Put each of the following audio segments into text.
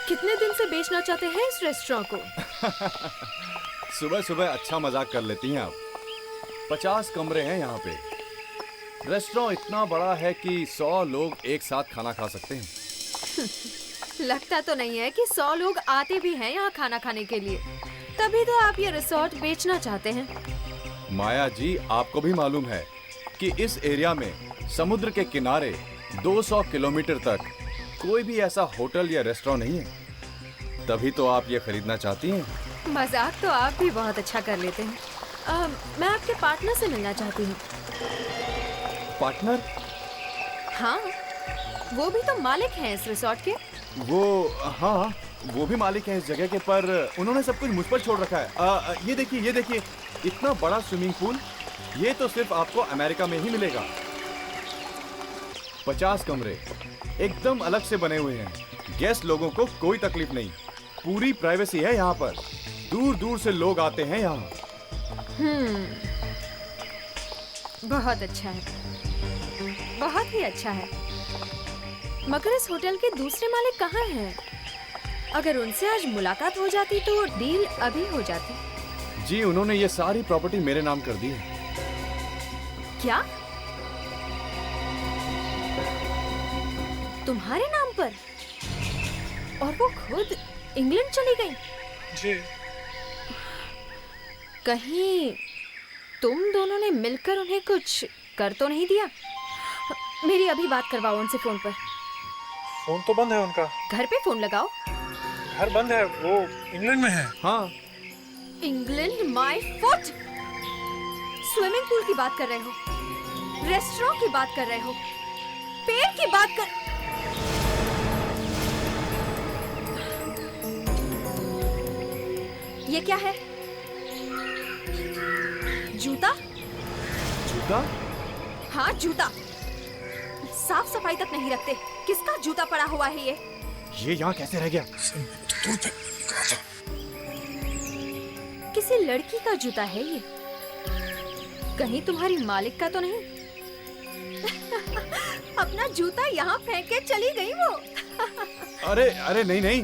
कितने दिन से बेचना चाहते हैं इस रेस्टोरेंट को? सुबह सुबह अच्छा मजाक कर लेती हैं आप। 50 कमरे हैं यहाँ पे। रेस्टोरेंट इतना बड़ा है कि 100 लोग एक साथ खाना खा सकते हैं। लगता तो नहीं है कि 100 लोग आते भी हैं यहाँ खाना खाने के लिए, तभी तो आप ये रिसोर्ट बेचना चाहते हैं। माया जी, आपको भी मालूम है कि इस एरिया में समुद्र के किनारे 200 किलोमीटर तक कोई भी ऐसा होटल या रेस्टोरेंट नहीं है। तभी तो आप ये खरीदना चाहती हैं। मजाक तो आप भी बहुत अच्छा कर लेते हैं। मैं आपके पार्टनर से मिलना चाहती हूँ। पार्टनर? हाँ, वो भी तो मालिक हैं इस रिसोर्ट के। हाँ, वो भी मालिक हैं इस जगह के, पर उन्होंने सब कुछ मुझ पर छोड़ रखा है। ये देखिए, इतना बड़ा स्विमिंग पूल, ये तो सिर्फ आपको अमेरिका में ही मिलेगा। 50 कमरे एकदम अलग से बने हुए हैं। गेस्ट लोगों को कोई तकलीफ नहीं, पूरी प्राइवेसी है यहाँ पर। दूर दूर से लोग आते हैं यहाँ। बहुत अच्छा है, बहुत ही अच्छा है। मगर इस होटल के दूसरे मालिक कहाँ हैं? अगर उनसे आज मुलाकात हो जाती तो डील अभी हो जाती। जी, उन्होंने ये सारी प्रॉपर्टी मेरे नाम कर दी है। क्या? तुम्हारे नाम पर? और वो खुद इंग्लैंड चली गई? जी। कहीं तुम दोनों ने मिलकर उन्हें कुछ कर तो नहीं दिया? मेरी अभी बात करवाओ उनसे फोन पर। फोन तो बंद है उनका। घर पे फोन लगाओ। घर बंद है, वो इंग्लैंड में है। हाँ। England my foot! Swimming pool की बात कर रहे हो, रेस्टोरेंट की बात कर रहे हो, पेड़ की बात कर। ये क्या है? जूता? जूता? हाँ, जूता। साफ सफाई तक नहीं रखते। किसका जूता पड़ा हुआ है ये यहाँ कैसे रह गया? किसी लड़की का जूता है ये। कहीं तुम्हारी मालिक का तो नहीं? अपना जूता यहाँ फेंक के चली गई वो। अरे नहीं,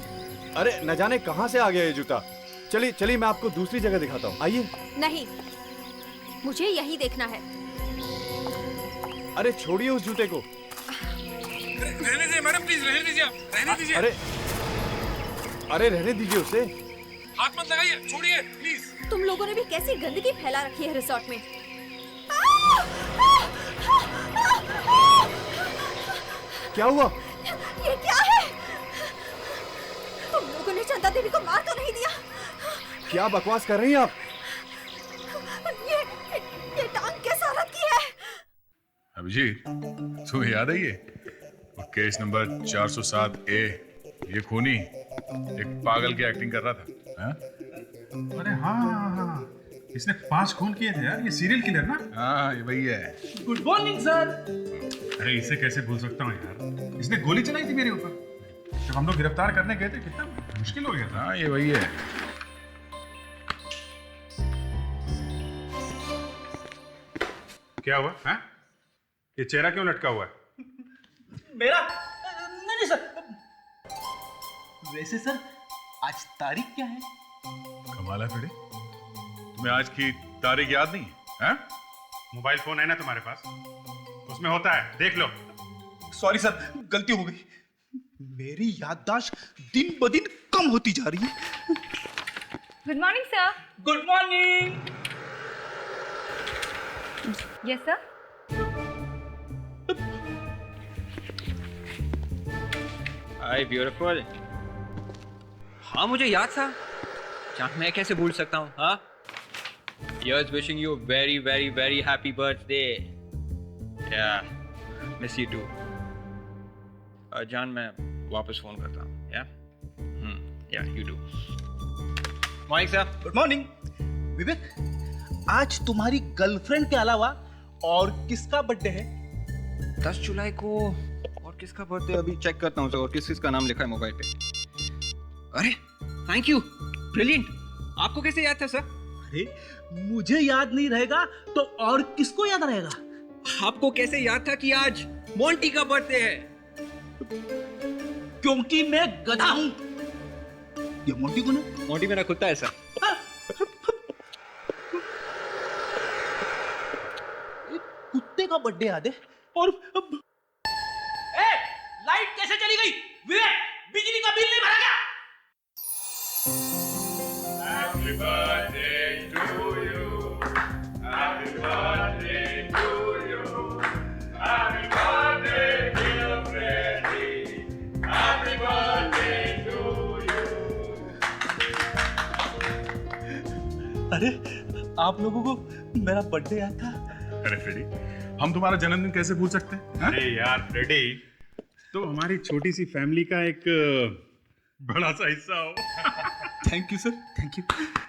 अरे न जाने कहाँ से आ गया ये जूता। चलिए मैं आपको दूसरी जगह दिखाता हूँ, आइए। नहीं, मुझे यही देखना है। अरे छोड़िए उस जूते को। रहने दीजिए मैडम, प्लीज रहने दीजिए, आप रहने दीजिए। अरे रहने दीजिए उसे। हाथ मत लगाइए, छोड़िए प्लीज। तुम लोगों ने भी कैसी गंदगी फैला रखी है रिसोर्ट में। क्या हुआ? ये क्या है? तुम लोगों ने चंदा देवी को मार तो नहीं दिया? क्या बकवास कर रही हैं आप? ये टांग किस औरत की है? अभिजीत, तुम्हें याद है ये केस नंबर 407 ए? ये खूनी एक पागल की एक्टिंग कर रहा था। हा? अरे हाँ, इसने 5 खून किए थे यार। ये सीरियल किलर ना? हाँ, ये वही है। Good morning sir. अरे इसे कैसे भूल सकता हूँ यार, इसने गोली चलाई थी मेरे ऊपर जब हम लोग गिरफ्तार करने गए थे। कितना मुश्किल हो गया था। हाँ, ये वही है। क्या हुआ? हाँ, ये चेहरा क्यों लटका हुआ है? मेरा नहीं सर। वैसे सर, आज तारीख क्या है? कमाल है बेटे, तुम्हें आज की तारीख याद नहीं है? हाँ? मोबाइल फोन है ना तुम्हारे पास? उसमें होता है, देख लो। सॉरी सर, गलती हो गई। मेरी याददाश्त दिन ब दिन कम होती जा रही है। Good morning sir. Good morning. Yes sir. हाय ब्यूटीफुल। हाँ, मुझे याद था। जान, मैं कैसे भूल सकता हूँ? हाँ, Here's wishing you a very very very happy birthday. Yeah, miss you too. जान, मैं वापस फोन करता हूँ। Yeah, you do. Morning sir. Good morning. Vivek, आज तुम्हारी गर्लफ्रेंड के अलावा और किसका बर्थडे है? 10 जुलाई को और किसका बर्थडे? अभी चेक करता हूँ सर, और किस किसका नाम लिखा है मोबाइल पे। अरे थैंक यू, ब्रिलियंट। आपको कैसे याद था सर? अरे मुझे याद नहीं रहेगा तो और किसको याद रहेगा? आपको कैसे याद था कि आज मोंटी का बर्थडे है? क्योंकि मैं गधा हूं। ये मोंटी कौन है? मोटी मेरा कुत्ता है सर। कुत्ते का बर्थडे याद है और लाइट कैसे चली गई? विवेक, बिजली का बिल नहीं भरा क्या? Happy birthday to you. Happy birthday to you. Happy birthday dear Freddy. Happy birthday to you. अरे आप लोगों को मेरा बर्थडे याद था? अरे फ्रेडी, हम तुम्हारा जन्मदिन कैसे भूल सकते हैं? हाँ? अरे यार फ्रेडी, तो हमारी छोटी सी फैमिली का एक बड़ा सा हिस्सा हो। Thank you sir, thank you.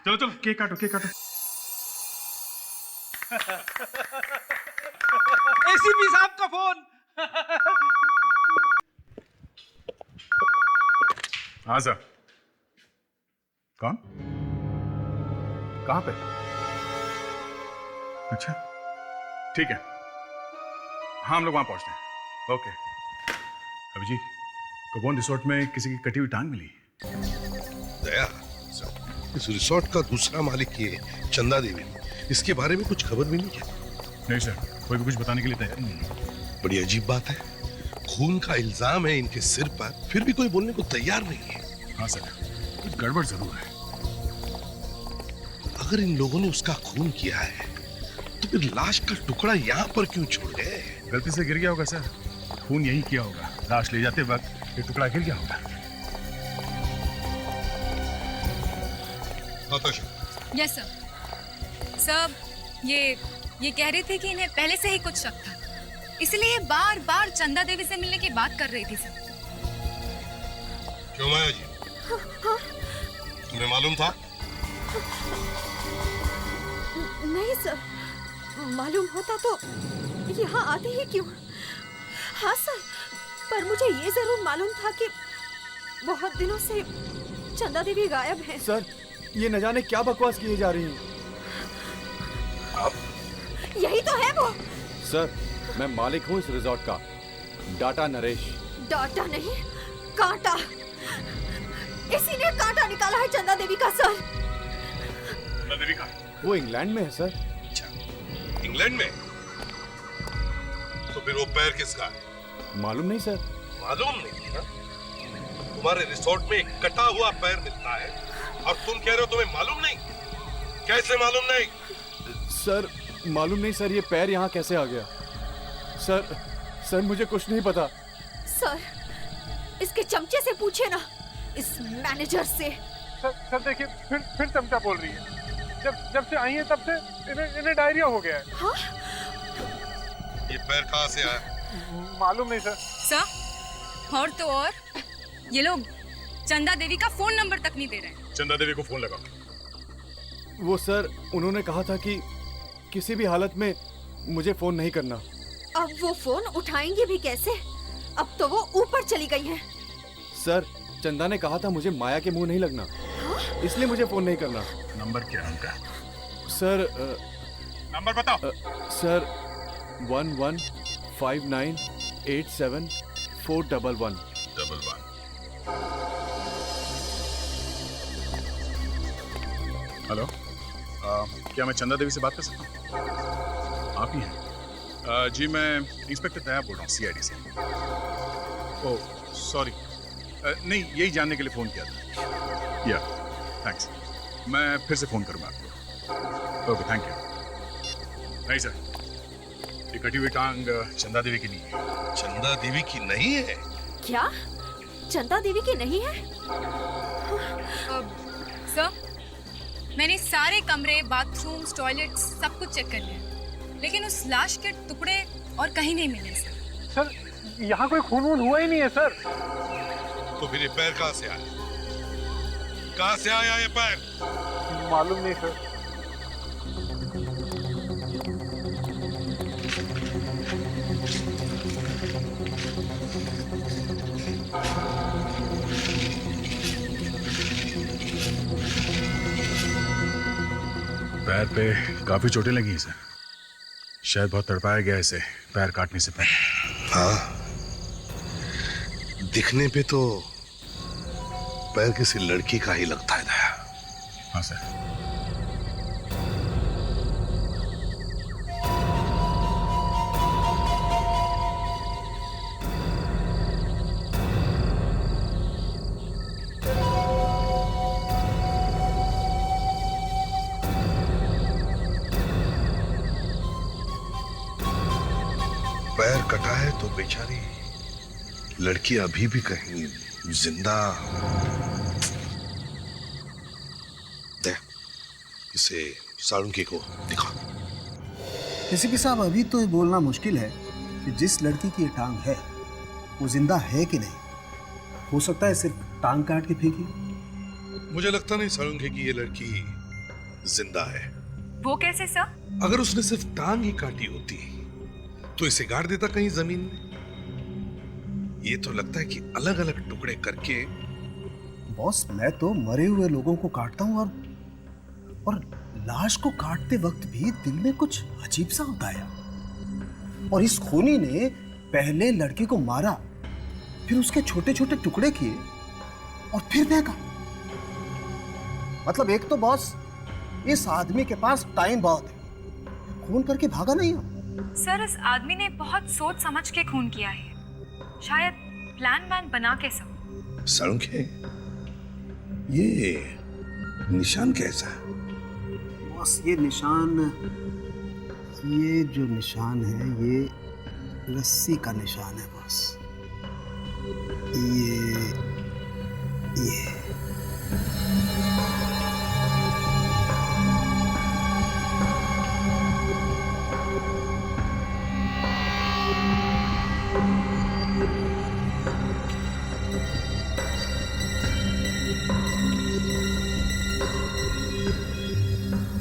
चलो चलो केक काटो, केक काटो। एसीपी साहब का फोन। हाँ सर। कौन? कहाँ पे? अच्छा, ठीक है, हाँ हम लोग वहां पहुंचते हैं। ओके। अभिजीत, कबोन रिसोर्ट में किसी की कटी हुई टांग मिली? दया, इस रिसोर्ट का दूसरा मालिक ये चंदा देवी, इसके बारे में कुछ खबर मिली क्या? नहीं सर, कोई भी कुछ बताने के लिए तैयार नहीं है। बड़ी अजीब बात है, खून का इल्जाम है इनके सिर पर, फिर भी कोई बोलने को तैयार नहीं है। हाँ सर, कुछ गड़बड़ जरूर है। अगर इन लोगों ने उसका खून किया है तो फिर लाश का टुकड़ा यहाँ पर क्यों छोड़ गए? गलती से गिर गया होगा सर, खून यही किया होगा, लाश ले जाते वक्त एक टुकड़ा गिर गया होगा। Yes sir. सर, ये कह रहे थे कि इन्हें पहले से ही कुछ शक था, इसलिए बार बार चंदा देवी से मिलने की बात कर रही थी सर। क्यों माया जी, तुम्हें मालूम था? नहीं सर, मालूम होता तो यहाँ आते ही क्यों। हाँ सर, पर मुझे ये जरूर मालूम था कि बहुत दिनों से चंदा देवी गायब है। सर, ये न जाने क्या बकवास किए जा रही हैं। यही तो है वो। सर, मैं मालिक हूँ इस रिजॉर्ट का, डाटा नरेश। डाटा नहीं, कांटा। इसी ने कांटा निकाला है चंदा देवी का सर। चंदा देवी का? वो इंग्लैंड में है सर। अच्छा, इंग्लैंड में? तो फिर वो पैर किसका है? मालूम नहीं सर। मालूम नहीं हा? तुम्हारे रिसोर्ट में एक कटा हुआ पैर मिलता है और तुम कह रहे हो तुम्हें मालूम नहीं? कैसे मालूम नहीं? सर, मालूम नहीं सर, ये पैर यहाँ कैसे आ गया। सर मुझे कुछ नहीं पता। सर, इसके चमचे से पूछे ना, इस मैनेजर से। सर देखिए, फिर चमचा बोल रही है। जब से आई है तब से इन्हें डायरिया हो गया है। हाँ? ये पैर कहाँ से आया? मालूम नहीं सर। सर, और तो और ये लोग चंदा देवी का फोन नंबर तक नहीं दे रहे हैं। चंदा देवी को फोन लगाओ। वो सर, उन्होंने कहा था कि किसी भी हालत में मुझे फोन नहीं करना। अब वो फोन उठाएंगे भी कैसे? अब तो वो ऊपर चली गई हैं। सर, चंदा ने कहा था मुझे माया के मुंह नहीं लगना। हाँ? इसलिए मुझे फोन नहीं करना। नंबर क्या है उनका? सर, नंबर बताओ। सर 1159874111। हेलो, क्या मैं चंदा देवी से बात कर सकता हूँ? आप ही हैं? जी, मैं इंस्पेक्टर दया बोल रहा हूँ, सीआईडी से। ओह सॉरी, नहीं, यही जानने के लिए फ़ोन किया था। या थैंक्स, मैं फिर से फ़ोन करूँगा आपको। Okay, thank you. नहीं सर, ये कटी हुई टांग चंदा देवी की नहीं है। चंदा देवी की नहीं है? क्या? चंदा देवी की नहीं है? सर, मैंने सारे कमरे, बाथरूम्स, टॉयलेट्स सब कुछ चेक कर लिया, लेकिन उस लाश के टुकड़े और कहीं नहीं मिले सर। यहाँ कोई खून वून हुआ ही नहीं है सर। तो फिर ये पैर कहाँ से आया? कहाँ से आया ये पैर? मालूम नहीं सर। पैर पे काफी चोटें लगी हैं सर, शायद बहुत तड़पाया गया इसे पैर काटने से पहले। हाँ, दिखने पे तो पैर किसी लड़की का ही लगता है दया। हाँ सर। पैर कटा है तो बेचारी लड़की अभी भी कहीं जिंदा। दे इसे साळुंखे को दिखा। एसीपी साहब, अभी तो ये बोलना मुश्किल है कि जिस लड़की की ये टांग है वो जिंदा है कि नहीं। हो सकता है सिर्फ टांग काट के फेंकी। मुझे लगता नहीं साळुंखे की ये लड़की जिंदा है। वो कैसे सर? अगर उसने सिर्फ टांग ही काटी होती तो इसे गाड़ देता कहीं जमीन में। ये तो लगता है कि अलग अलग टुकड़े करके। बॉस, मैं तो मरे हुए लोगों को काटता हूँ और लाश को काटते वक्त भी दिल में कुछ अजीब सा होता है। और इस खूनी ने पहले लड़की को मारा, फिर उसके छोटे छोटे टुकड़े किए और फिर फेंका। मतलब एक तो बॉस, इस आदमी के पास टाइम बहुत है, खून करके भागा नहीं हो। सर, इस आदमी ने बहुत सोच समझ के खून किया है, शायद प्लान वैन बना के सब। साळुंखे, ये निशान कैसा है? बॉस, ये जो निशान है ये रस्सी का निशान है बॉस। ये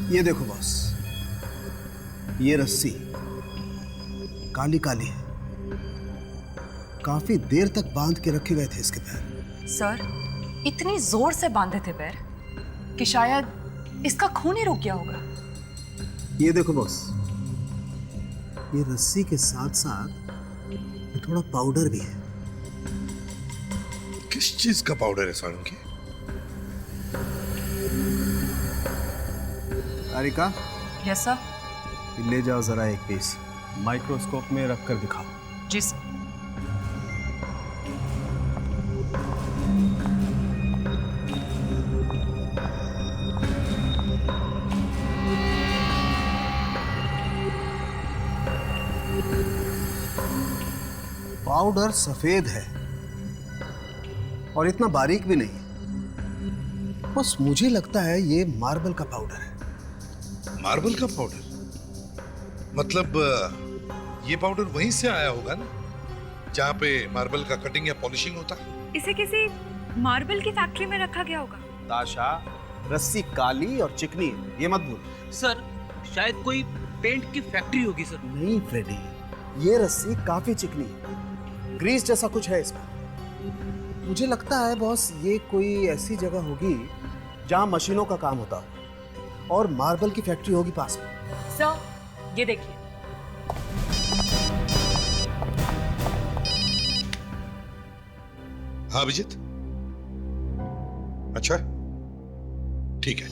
ये देखो बॉस, ये रस्सी काली काली है। काफी देर तक बांध के रखे गए थे इसके पैर। सर, इतनी जोर से बांधे थे पैर कि शायद इसका खून ही रुक गया होगा। ये देखो बॉस, ये रस्सी के साथ साथ ये थोड़ा पाउडर भी है। किस चीज का पाउडर है साळुंखे? Areca, yes sir. ले जाओ जरा एक पीस, माइक्रोस्कोप में रख कर दिखाओ। जी सर। पाउडर सफेद है और इतना बारीक भी नहीं। बस मुझे लगता है ये मार्बल का पाउडर है। मार्बल का पाउडर? मतलब ये पाउडर वहीं से आया होगा ना, जहाँ पे मार्बल का कटिंग या पॉलिशिंग होता है। इसे किसी मार्बल की फैक्ट्री में रखा गया होगा। ताशा, रस्सी काली और चिकनी है, ये मत भूल। सर, शायद कोई पेंट की फैक्ट्री होगी सर। नहीं फ्रेडी, ये रस्सी काफी चिकनी है, ग्रीस जैसा कुछ है इसमें। मुझे लगता है बॉस, ये कोई ऐसी जगह होगी जहाँ मशीनों का काम होता हो और मार्बल की फैक्ट्री होगी पास में। सर, ये देखिए। हाँ अभिजीत, अच्छा ठीक है।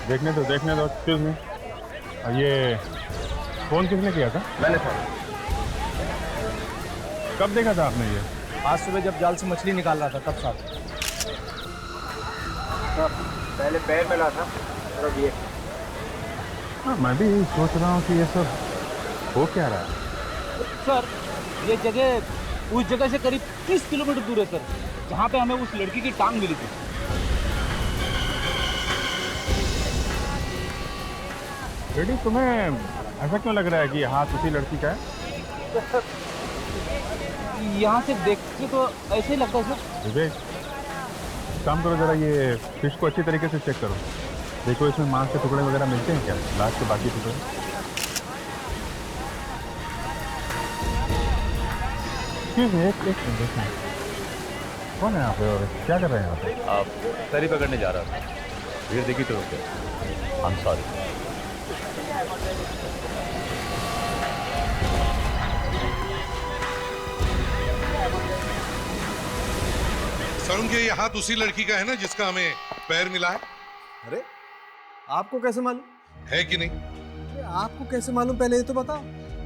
देखने दो एक्सक्यूज मी। ये फोन किसने किया था? मैंने था। कब देखा था आपने ये? आज सुबह जब जाल से मछली निकाल रहा था तब साथ। पहले पैर में ला था और ये। हाँ, मैं भी सोच रहा हूँ कि ये सब हो क्या रहा है। सर, ये जगह उस जगह से करीब 30 किलोमीटर दूर है सर, जहाँ पे हमें उस लड़की की टांग मिली थी। बेटी, तुम्हें ऐसा क्यों लग रहा है कि हाथ उसी लड़की का है? यहाँ से देख के तो ऐसे ही लगता है सर। विवेक, काम करो, जरा ये फिश को अच्छी तरीके से चेक करो। देखो इसमें मांस के टुकड़े वगैरह मिलते हैं क्या, लाश के बाकी टुकड़े। एक्सक्यूज मी, एक मिनट देखना। कौन है यहाँ पे और क्या कर रहे हैं यहाँ पे? आप फेरी पकड़ने जा रहा था, भीड़ देखी तो रुक गया। I am sorry. सारुण के ये हाथ उसी लड़की का है ना जिसका हमें पैर मिला है? अरे आपको कैसे मालूम? है कि नहीं? अरे आपको कैसे मालूम, पहले ये तो बताओ।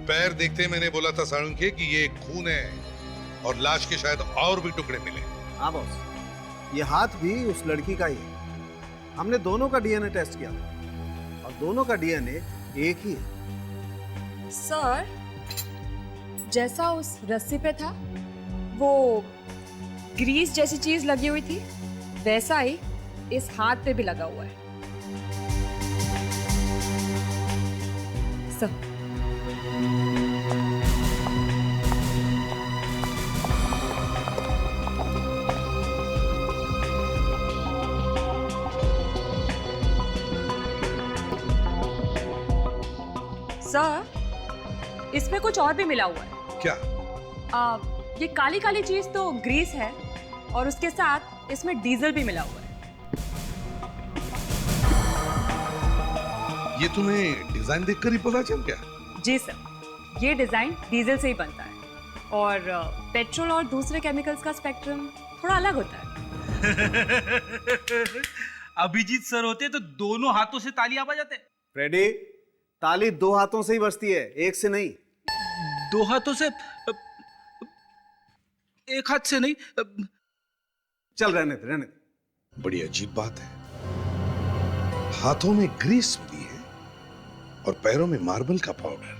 पैर देखते मैंने बोला था सारुण के कि ये खून है और लाश के शायद और भी टुकड़े मिले। हाँ बॉस, ये हाथ भी उस लड़की का ही है। हमने दोनों का डीएनए टेस्ट किया और दोनों का डीएनए एक ही है। सर, जैसा उस रस्सी पे था वो ग्रीस जैसी चीज लगी हुई थी, वैसा ही इस हाथ पे भी लगा हुआ है। सर, सर, इसमें कुछ और भी मिला हुआ है। क्या? ये काली काली चीज तो ग्रीस है और उसके साथ इसमें डीजल भी मिला हुआ है। ये तुम्हें डिजाइन देखकर ही पता चल गया? जी सर, ये डिजाइन डीजल से ही बनता है और पेट्रोल और दूसरे केमिकल्स का स्पेक्ट्रम थोड़ा अलग होता है। अभिजीत सर होते तो दोनों हाथों से तालियां बजाते। फ्रेडी, ताली दो हाथों से ही बजती है, एक से नहीं। दो हाथों से? एक हाथ से नहीं। चल रहने दे। बड़ी अजीब बात है, हाथों में ग्रीस भी है और पैरों में मार्बल का पाउडर।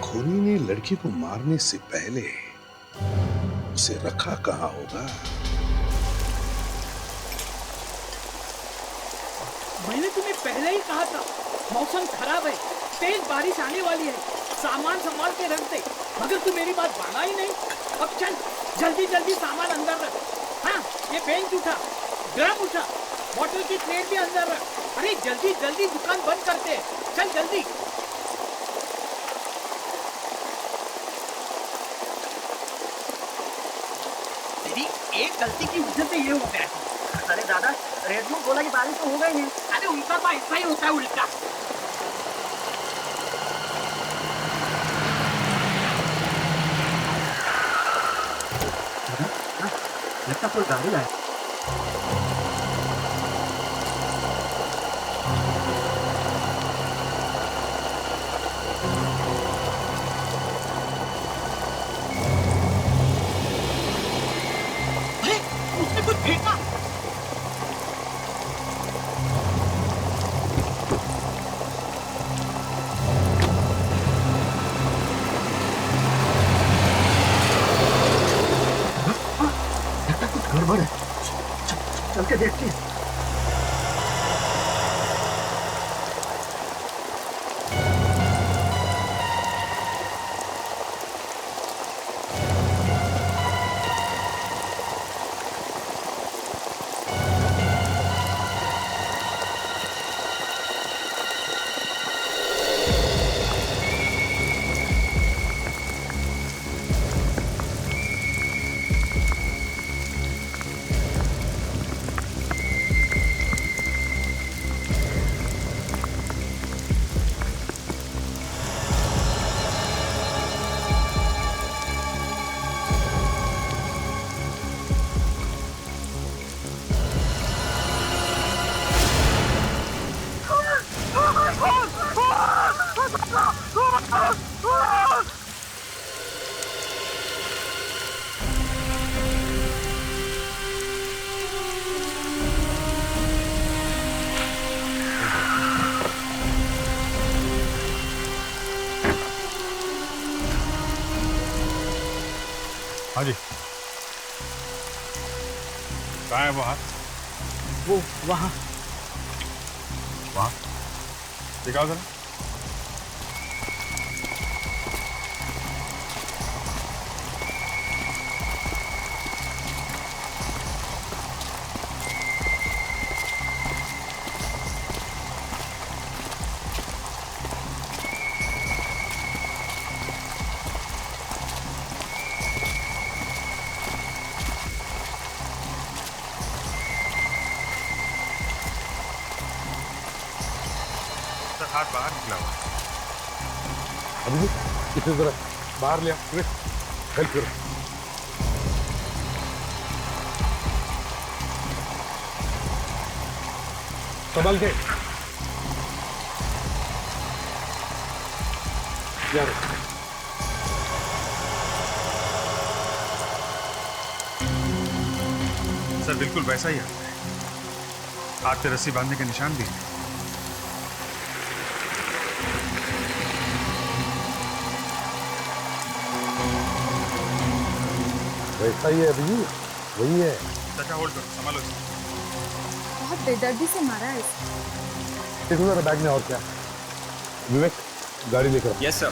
खूनी ने लड़की को मारने से पहले उसे रखा कहां होगा? मैंने तुम्हें पहले ही कहा था, मौसम खराब है, तेज बारिश आने वाली है, सामान संभाल के रख दे, मगर तू मेरी बात माना ही नहीं। अब चल, जल्दी जल्दी सामान अंदर रख। हाँ, ये बेंच उठा, ड्रम उठा, बोतल की प्लेट भी अंदर रख। अरे जल्दी जल्दी दुकान बंद करते हैं, चल जल्दी। तेरी एक गलती की वजह से ये हो गया। अरे दादा, रेडमो बोला कि बारिश तो होगा ही नहीं। अरे उनका तो ऐसा ही होता है उल्टा। लगता कोई गाड़ी लाए। अरे उसने कुछ फेंका। गड़बड़ है, चल के देखते हैं। हाँ जी, कहाँ है वो हाथ? वो वहाँ दिखाओ जरा। हाथ बाहर निकला हुआ है। अभिजीत इसे जरा बाहर ले आओ, हेल्प करो। संभाल के यार। सर बिल्कुल वैसा ही है, हाथ पे रस्सी बांधने के निशान भी हैं। वैसा ही है अभिजीत, वही है। चाचा होल्ड करो, संभालो इसे। बहुत बेदर्दी से मारा है इसे। देखो जरा बैग में और क्या। विवेक गाड़ी लेकर आओ। Yes sir.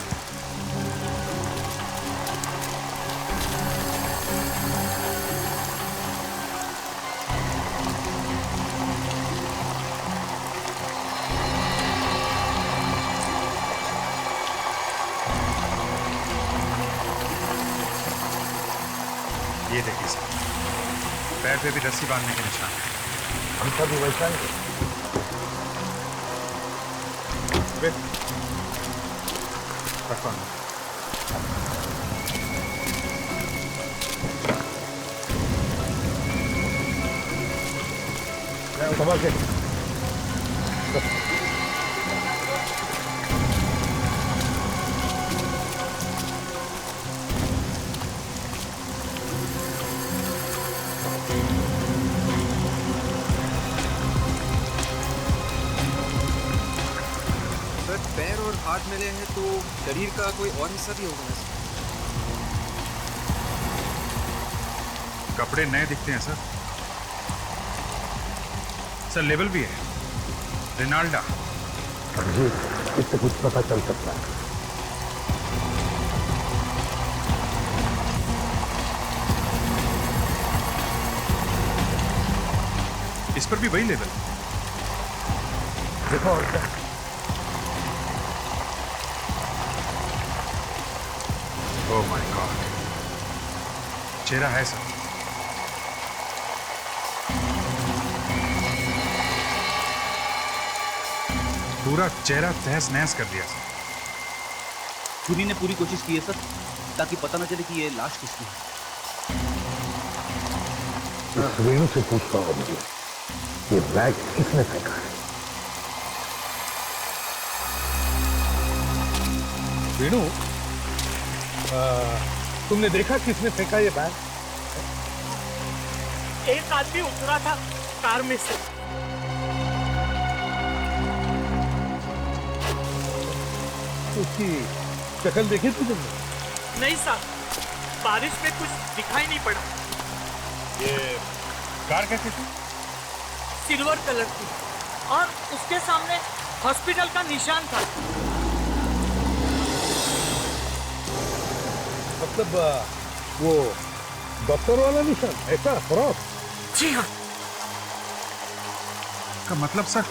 ये देखिए सर, पैर पे भी रस्सी बांधने के निशान है। हमका भी वैसा ही है। रखो अंदर। संभाल के। पैर और हाथ मिले हैं तो शरीर का कोई और हिस्सा भी होगा ना सर? कपड़े नए दिखते हैं सर। सर लेबल भी है, रेनाल्डा। अभिजीत इससे कुछ पता चल सकता है। इस पर भी वही लेबल। देखो और क्या। ओह माय गॉड, चेहरा है सर। पूरा चेहरा तहस नहस कर दिया सर। खूनी ने पूरी कोशिश की है सर, ताकि पता न चले कि ये लाश किसकी है। वेणु से पूछता हूँ मुझे, ये बैग किसने फेंका है? वेणु, तुमने देखा किसने फेंका ये बैग? एक आदमी उतरा था कार में से। उसकी शक्ल देखी थी तुमने? नहीं साहब, बारिश में कुछ दिखाई नहीं पड़ा। ये कार कैसी थी? सिल्वर कलर की, और उसके सामने हॉस्पिटल का निशान था। मतलब वो डॉक्टर वाला निशान, ऐसा क्रॉस? जी हाँ। का मतलब सर,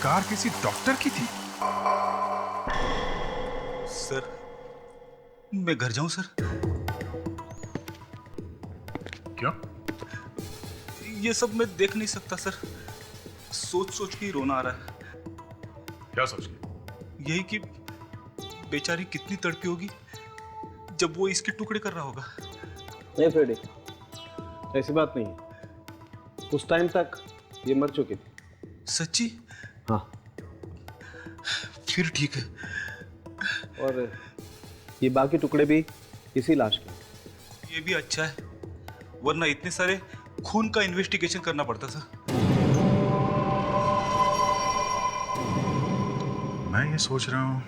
कार किसी डॉक्टर की थी? सर, मैं घर जाऊं सर? क्यों? ये सब मैं देख नहीं सकता सर। सोच सोच के ही रोना आ रहा है। क्या सोच के? यही कि बेचारी कितनी तड़पी होगी जब वो इसके टुकड़े कर रहा होगा। नहीं फ्रेडी, ऐसी बात नहीं है। उस टाइम तक ये मर चुकी थी। सच्ची? हाँ। फिर ठीक है। और ये बाकी टुकड़े भी इसी लाश के। ये भी अच्छा है, वरना इतने सारे खून का इन्वेस्टिगेशन करना पड़ता था। मैं ये सोच रहा हूं,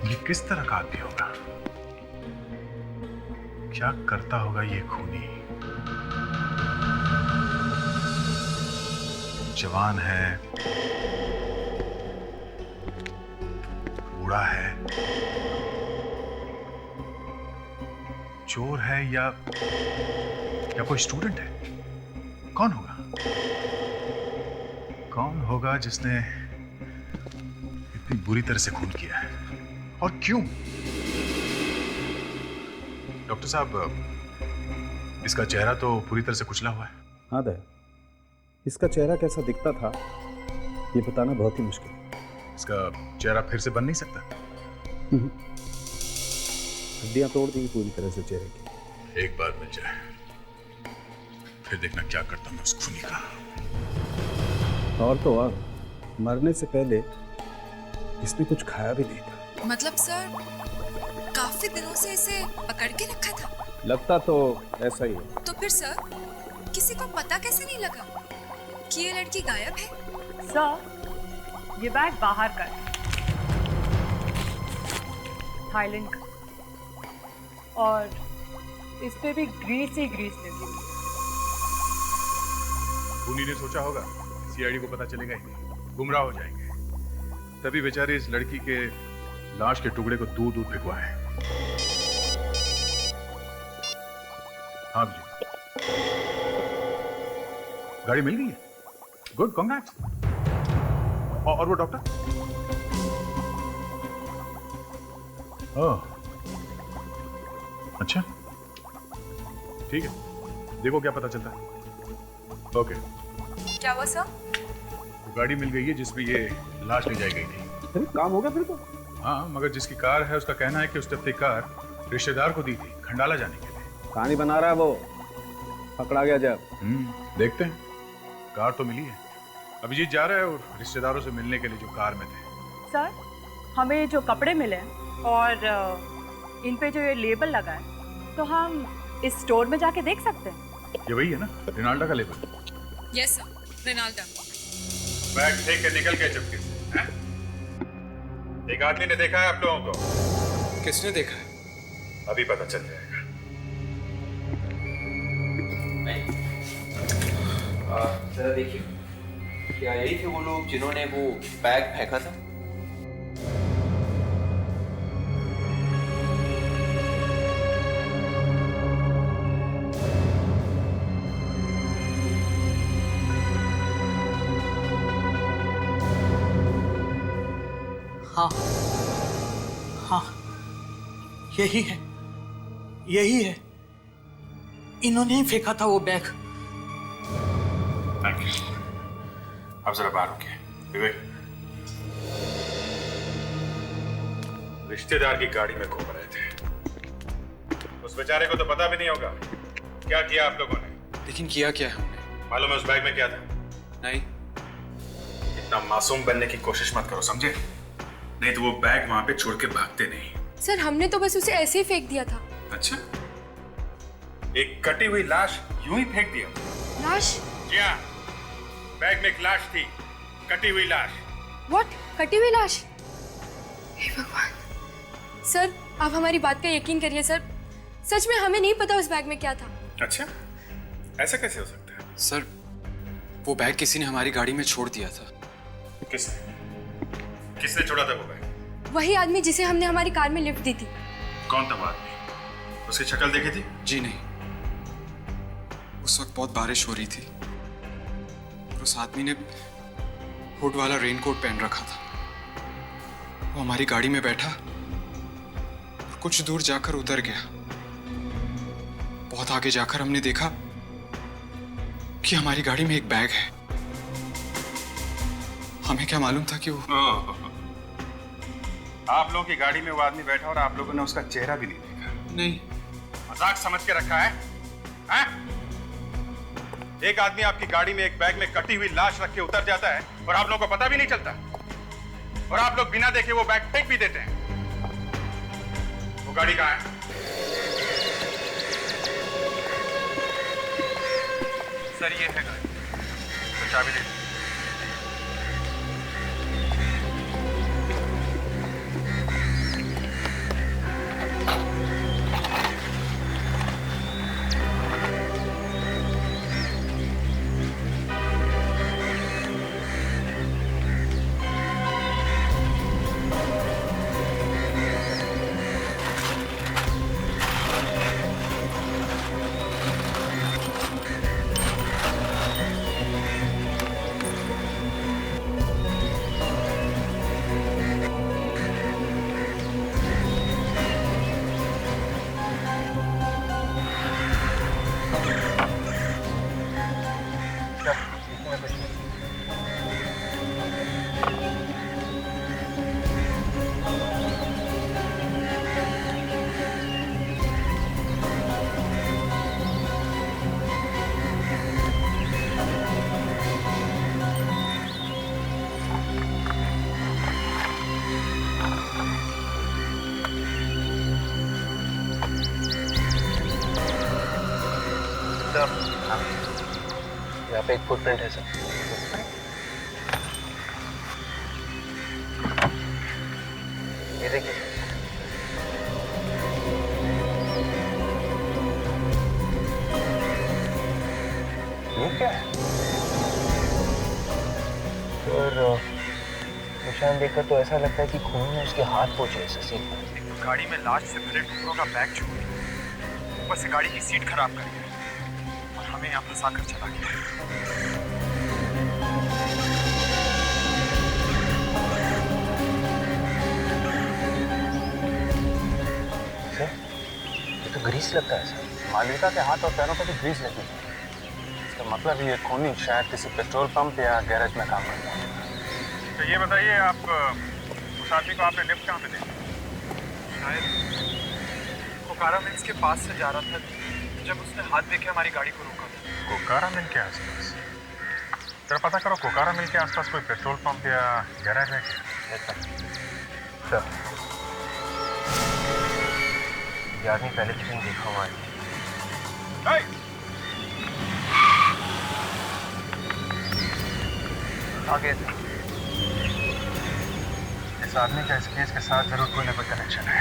ये किस तरह का आदमी होगा? क्या करता होगा ये खूनी? जवान है, बूढ़ा है, चोर है या कोई स्टूडेंट है? कौन होगा? कौन होगा जिसने इतनी बुरी तरह से खून किया है, और क्यों? डॉक्टर साहब, इसका चेहरा तो पूरी तरह से कुचला हुआ है। हाँ दया, इसका चेहरा कैसा दिखता था ये बताना बहुत ही मुश्किल है। इसका चेहरा फिर से बन नहीं सकता? हड्डियां तोड़ दी पूरी तरह से चेहरे की। एक बार मिल जाए फिर देखना क्या करता मैं उस खूनी का। और तो और मरने से पहले इसने कुछ खाया भी नहीं था। मतलब सर काफी दिनों से इसे पकड़ के रखा था। लगता तो ऐसा ही है। तो फिर सर किसी को पता कैसे नहीं लगा कि ये लड़की गायब है? सर ये बैग बाहर का है, थाईलैंड का, और इस पे भी ग्रीस ही ग्रीस लगी हुई है। खूनी ने सोचा होगा सीआईडी को पता चलेगा ही नहीं, गुमराह हो जाएंगे, तभी बेचारे इस लड़की के लाश के टुकड़े को दूर दूर फेंकवाए। हाँ जी, गाड़ी मिल गई है। Good, congrats. और वो डॉक्टर? ओह, अच्छा, ठीक है, देखो क्या पता चलता है। ओके। क्या हुआ सर? वो गाड़ी मिल गई है जिसमें ये लाश ले जाई गई थी। अरे काम हो गया फिर तो। हाँ, मगर जिसकी कार है उसका कहना है कि उसने अपनी कार रिश्तेदार को दी थी खंडाला जाने के लिए। कहानी बना रहा है वो, पकड़ा गया जब। देखते हैं। कार तो मिली है, अभिजीत जा रहा है और रिश्तेदारों से मिलने के लिए जो कार में थे। सर हमें जो कपड़े मिले हैं और इन पे जो ये लेबल लगा है, तो हम इस स्टोर में जाके देख सकते हैं? ये वही है ना, रिनाल्डा का label? Yes sir, Rinalda. Bag फेंक के निकल गए चुपके से, हैं? एक आदमी ने देखा है आप लोगों को? किसने देखा है? अभी पता चल जाएगा। जरा देखिए, क्या यही थे वो लोग जिन्होंने वो बैग फेंका था? हाँ हाँ, यही है, यही है, इन्होंने ही फेंका था वो बैग। Thank you. अब जरा बाहर रुकिए। विवेक, रिश्तेदार की गाड़ी में घूम रहे थे, उस बेचारे को तो पता भी नहीं होगा क्या किया आप लोगों ने। लेकिन किया क्या है हमने? मालूम है उस बैग में क्या था? नहीं। इतना मासूम बनने की कोशिश मत करो, समझे? नहीं तो वो बैग वहां पे छोड़ के भागते नहीं। सर हमने तो बस उसे ऐसे ही फेंक दिया था। अच्छा, एक कटी हुई लाश यूं ही फेंक दिया? लाश? जी हाँ, बैग में एक लाश थी, कटी हुई लाश। व्हाट? कटी हुई लाश? हे भगवान। सर आप हमारी बात का यकीन करिए सर, सच में हमें नहीं पता उस बैग में क्या था। अच्छा, ऐसा कैसे हो सकता है? सर वो बैग किसी ने हमारी गाड़ी में छोड़ दिया था। किसने? किसने छोड़ा था वो बैग? वही आदमी जिसे हमने हमारी कार में लिफ्ट दी थी। कौन था वो आदमी? उसकी शक्ल देखी थी? जी नहीं, उस वक्त बहुत बारिश हो रही थी और उस आदमी ने हुड वाला रेनकोट पहन रखा था। वो हमारी गाड़ी में बैठा और कुछ दूर जाकर उतर गया। बहुत आगे जाकर हमने देखा कि हमारी गाड़ी में एक बैग है। हमें क्या मालूम था कि वो आप लोगों की गाड़ी में वो आदमी बैठा और आप लोगों ने उसका चेहरा भी नहीं देखा? नहीं। मजाक समझ के रखा है? हैं? एक आदमी आपकी गाड़ी में एक बैग में कटी हुई लाश रख के उतर जाता है और आप लोगों को पता भी नहीं चलता, और आप लोग बिना देखे वो बैग फेंक भी देते हैं। वो गाड़ी कहाँ है? सर ये है गाड़ी। तो चाबी दे। यहाँ पे एक फुटप्रिंट है सर। ये देखिए। ये क्या है? और निशान देखकर तो ऐसा लगता है कि खून ने उसके हाथ पहुंचे इस सीन पर। गाड़ी में लाश से भरे टुकड़ों का बैग छोड़ ऊपर से गाड़ी की सीट खराब कर गया और हमें यहाँ फंसा कर चला गया। सर, ये तो ग्रीस लगता है सर। मालविका के हाथ और पैरों पर भी ग्रीस लगी है। इसका मतलब ये खूनी शायद किसी पेट्रोल पंप या गैरेज में काम करता है। तो ये बताइए आप उस आदमी को आपने लिफ्ट कहाँ पे देखा? शायद कोकारा मिल्स के पास से जा रहा था जब उसने हाथ देखे हमारी गाड़ी को रोका था। कोकारा मिल के आसपास? जरा पता करो कोकारा मिल के आसपास कोई पेट्रोल पंप या गैरेज है क्या? सर, ये आदमी पहले किसी ने देखा हुआ है। आगे इस आदमी का इस केस के साथ जरूर कोई ना कोई कनेक्शन है।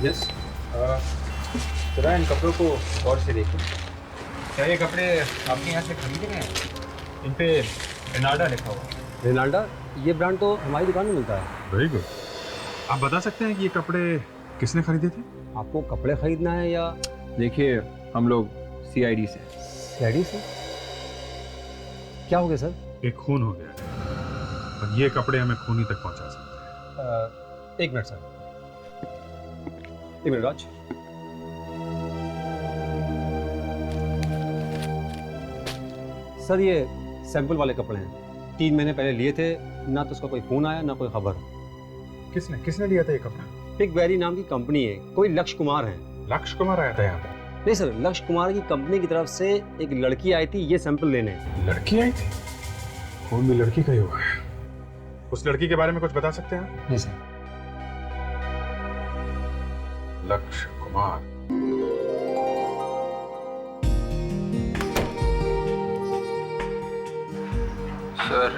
यस, जरा इन कपड़ों को गौर से देखो। क्या ये कपड़े आपके यहाँ से खरीदे गए हैं? इन पे रेनाल्डा लिखा हुआ है। रेनाल्डा? ये ब्रांड तो हमारी दुकान में मिलता है। Very good. आप बता सकते हैं कि ये कपड़े किसने खरीदे थे? आपको कपड़े खरीदना है या? देखिए, हम लोग CID से। CID से? क्या हो गया सर? एक खून हो गया और ये कपड़े हमें खूनी तक पहुंचा सकते हैं। एक मिनट सर, एक मिनट राज। सर, ये सैंपल वाले कपड़े हैं। 3 महीने पहले लिए थे, ना तो उसका कोई फोन आया ना कोई खबर। किसने लिया था ये कपड़ा? पिक वेरी नाम की कंपनी है, कोई लक्ष्य कुमार है। लक्ष्य कुमार आया था यहाँ पे? नहीं सर, लक्ष्य कुमार की कंपनी की तरफ से एक लड़की आई थी ये सैंपल लेने। लड़की आई थी? खून भी लड़की का ही हुआ है। उस लड़की के बारे में कुछ बता सकते हैं? नहीं सर। लक्ष्य कुमार। सर,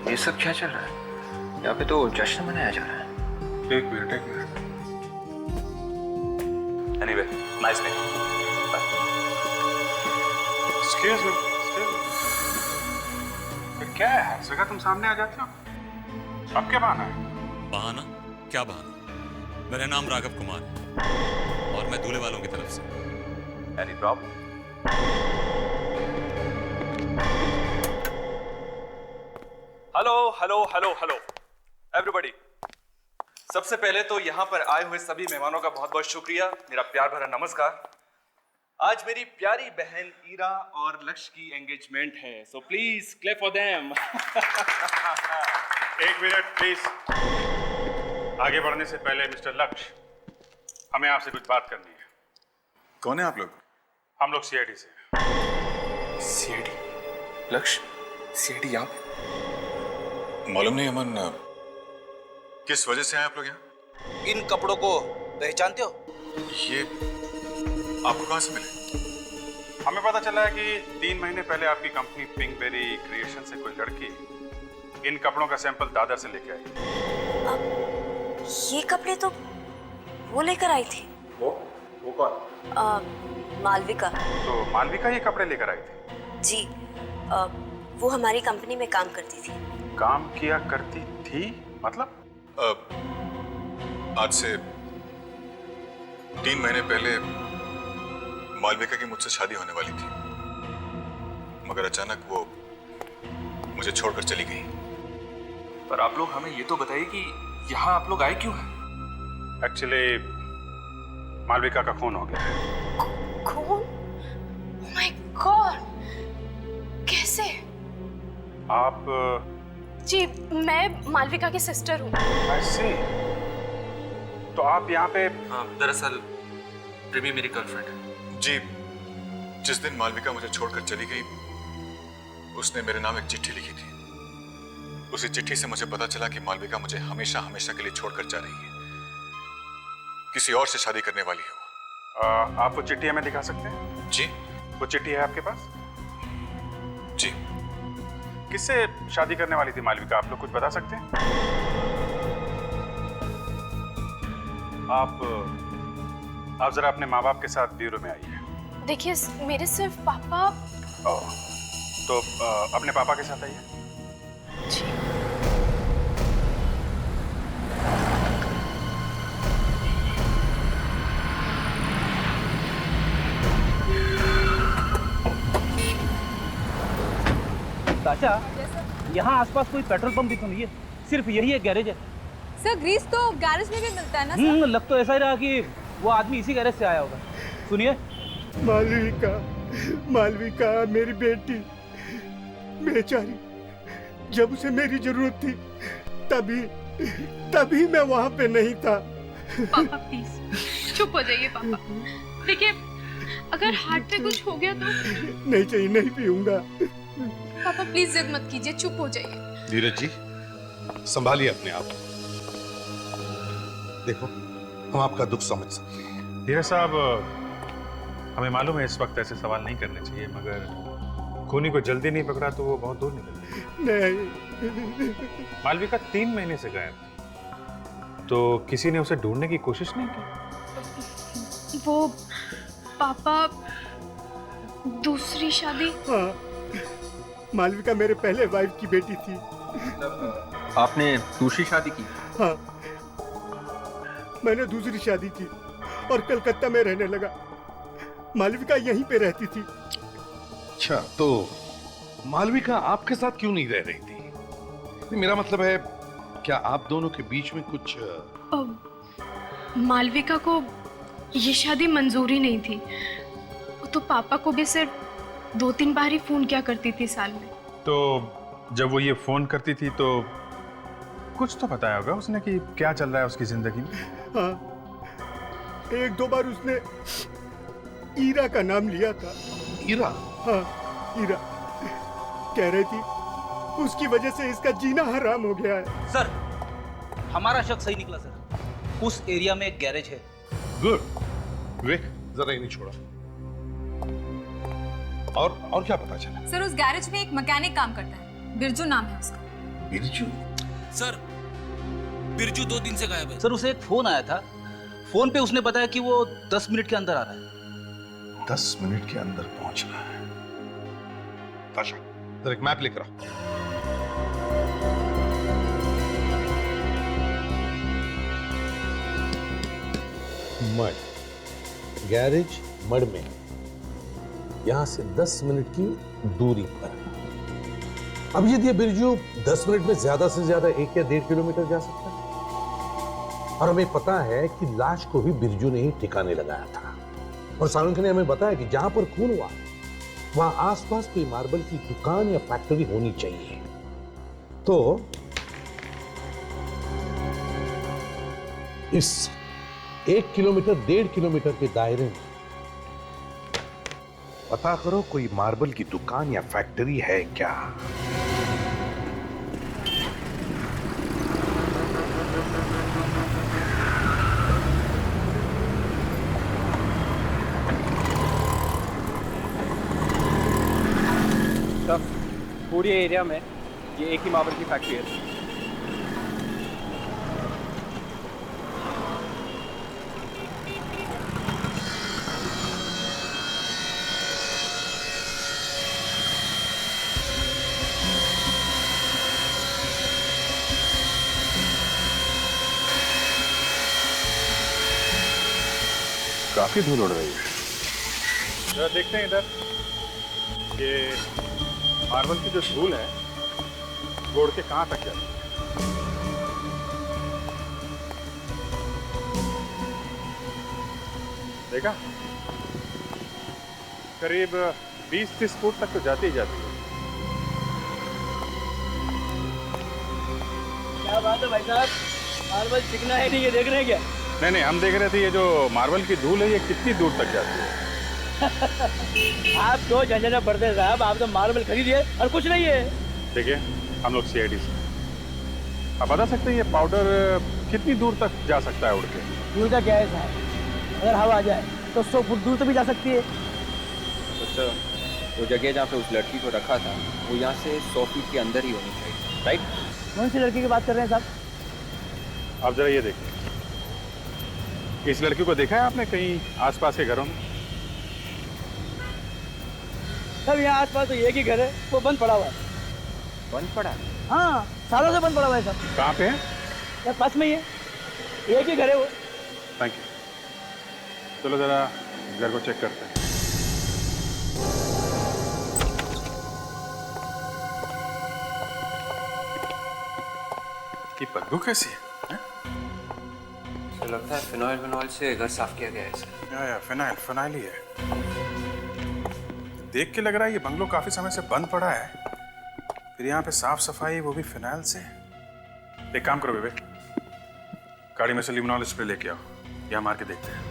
ये सब क्या चल रहा है? यहाँ पे तो जश्न मनाया जा रहा है। एक minute. Anyway, nice day. Excuse me. फिर क्या है, हर जगह तुम सामने आ जाते हो? अब क्या बहाना है? बहाना? क्या बहाना? मेरा नाम राघव कुमार है और मैं दूल्हे वालों की तरफ से। Any problem? Hello everybody. सबसे पहले तो यहाँ पर आए हुए सभी मेहमानों का बहुत बहुत शुक्रिया, मेरा प्यार भरा नमस्कार। आज मेरी प्यारी बहन ईरा और लक्ष्य की एंगेजमेंट है, so please clap for them. एक मिनट प्लीज। आगे बढ़ने से पहले मिस्टर लक्ष्य, हमें आपसे कुछ बात करनी है। कौन है आप लोग? हम लोग CID से। CID? लक्ष्य, CID यहाँ? मालूम नहीं अमन, किस वजह से आए आप लोग यहाँ? इन कपड़ों को पहचानते हो? ये आपको कहाँ से मिले? हमें पता चला है कि 3 महीने पहले आपकी कंपनी पिंकबेरी क्रिएशन से कोई लड़की इन कपड़ों का सैंपल दादर से लेके आई। ये कपड़े तो वो लेकर आई थी। वो कौन? मालविका। तो मालविका ये कपड़े लेकर आई थी? जी, वो हमारी कंपनी में काम करती थी। काम किया करती थी मतलब? आज से 3 महीने पहले मालविका की मुझसे शादी होने वाली थी, मगर अचानक वो मुझे छोड़कर चली गई। पर आप लोग हमें ये तो बताइए कि यहाँ आप लोग आए क्यों हैं? एक्चुअली मालविका का खून हो गया है। खून? Oh my God! कैसे? आप जी, मैं मालविका की सिस्टर हूँ। I see. तो आप यहाँ पे? दरअसल प्रेमी मेरी गर्लफ्रेंड है। जी, जिस दिन मालविका मुझे छोड़कर चली गई, उसने मेरे नाम एक चिट्ठी लिखी थी। उसी चिट्ठी से मुझे पता चला कि मालविका मुझे हमेशा हमेशा के लिए छोड़कर जा रही है, किसी और से शादी करने वाली है वो। आप वो चिट्ठी हमें दिखा सकते हैं? जी। वो चिट्ठी है आपके पास? जी। किससे शादी करने वाली थी मालविका, आप लोग कुछ बता सकते हैं? आप जरा अपने माँ बाप के साथ ब्यूरो में आइए। देखिए, मेरे सिर्फ पापा। तो अपने पापा के साथ आइए। जी। चाचा, यहाँ आसपास कोई पेट्रोल पंप भी तो नहीं है, सिर्फ यही एक गैरेज है। सर, ग्रीस तो गैरेज में भी मिलता है ना सर? लग तो ऐसा ही रहा कि वो आदमी इसी गैरेज से आया होगा। सुनिए। मालविका मेरी बेटी बेचारी, जब उसे मेरी जरूरत थी तभी मैं वहाँ पे नहीं था। पापा प्लीज चुप हो जाइए पापा। देखिए, अगर हार्ट पे कुछ हो गया तो। नहीं चाहिए, नहीं पीऊंगा। पापा प्लीज जिद मत कीजिए, चुप हो जाइए। धीरज जी, संभालिए अपने आप। देखो, हम आपका दुख समझ सकते हैं। धीरज साहब, हमें मालूम है इस वक्त ऐसे सवाल नहीं करने चाहिए, मगर खूनी को जल्दी नहीं पकड़ा तो वो बहुत दूर निकल गया। नहीं। मालविका 3 महीने से गायब थी, तो किसी ने उसे ढूंढने की कोशिश नहीं की? वो पापा दूसरी शादी। हाँ, मालविका मेरे पहले वाइफ की बेटी थी। आपने दूसरी शादी की? हाँ, मैंने दूसरी शादी की और कलकत्ता में रहने लगा। मालविका यहीं पे रहती थी। अच्छा, तो मालविका आपके साथ क्यों नहीं रह रही थी? मेरा मतलब है, क्या आप दोनों के बीच में कुछ? मालविका को ये शादी मंजूरी नहीं थी। तो पापा को भी सिर्फ 2-3 बार ही फोन किया करती थी साल में। तो जब वो ये फोन करती थी तो कुछ तो बताया होगा उसने कि क्या चल रहा है उसकी जिंदगी में? हाँ, 1-2 बार उसने ईरा का नाम लिया था। ईरा? हाँ, ईरा। कह रही थी उसकी वजह से इसका जीना हराम हो गया है। सर, हमारा शक सही निकला सर। उस एरिया में एक गैरेज है। गुड। विवेक, जरा इन्हें छोड़ा। और क्या पता चला? सर, उस गैरेज में एक मैकेनिक काम करता है, बिरजू नाम है उसका। बिरजू? सर, बिरजू 2 दिन से गायब है। सर, उसे एक फोन आया था। फोन पे उसने बताया कि वो 10 मिनट के अंदर आ रहा है। 10 मिनट के अंदर पहुंचना है। ताशा, जरा एक मैप लेकर आओ। मड, गैरेज मड में, यहां से 10 मिनट की दूरी पर। अब यदि बिरजू 10 मिनट में ज्यादा से ज्यादा 1 या 1.5 किलोमीटर जा सकता है, और हमें पता है कि लाश को भी बिरजू ने ही ठिकाने लगाया था, और सारंग ने हमें बताया कि जहां पर खून हुआ वहां आसपास कोई मार्बल की दुकान या फैक्ट्री होनी चाहिए। तो इस 1 किलोमीटर 1.5 किलोमीटर के दायरे में पता करो कोई मार्बल की दुकान या फैक्ट्री है क्या। पूरे एरिया में ये एक ही मार्बल की फैक्ट्री है। काफी धूल उड़ रही है। जरा देखते हैं इधर, ये मार्बल की जो धूल है वो उड़ के कहां तक जाती है। देखा, करीब 20-30 फुट तक तो जाती ही जाती है। क्या बात है भाई साहब, मार्बल चिकना है नहीं, ये देख रहे हैं क्या? नहीं, हम देख रहे थे ये जो मार्बल की धूल है ये कितनी दूर तक जाती है। आप क्यों झंझट पड़ते साहब, आप तो मार्बल खरीदिए और कुछ नहीं है। देखिए, हम लोग CID से, आप बता सकते हैं ये पाउडर कितनी दूर तक जा सकता है उड़ के? दूर का क्या है साहब, अगर हवा आ जाए तो 100 फुट दूर तक भी जा सकती है। तो सर, वो जगह जहाँ पे उस लड़की को रखा था वो यहाँ से 100 फीट के अंदर ही होनी चाहिए, राइट? कौन सी लड़की की बात कर रहे हैं साहब? आप जरा ये देखिए, इस लड़की को देखा है आपने कहीं आसपास के घरों में? सब यहाँ आसपास तो एक ही घर है, वो बंद पड़ा हुआ है। बंद पड़ा? हाँ, सालों से बंद पड़ा हुआ है सब। कहाँ पे है? यार पास में ही है, एक ही घर है वो। Thank you. चलो जरा घर को चेक करते हैं। ये बदबू कैसी है? तो लगता है फिनाइल से घर साफ किया गया है सर। या फिनाइल ही है। देख के लग रहा है ये बंगलो काफी समय से बंद पड़ा है, फिर यहाँ पे साफ सफाई वो भी फिनाइल से। एक काम करो बेबे, गाड़ी में से लिमोनॉल स्प्रे लेके आओ, यहाँ मार के देखते हैं।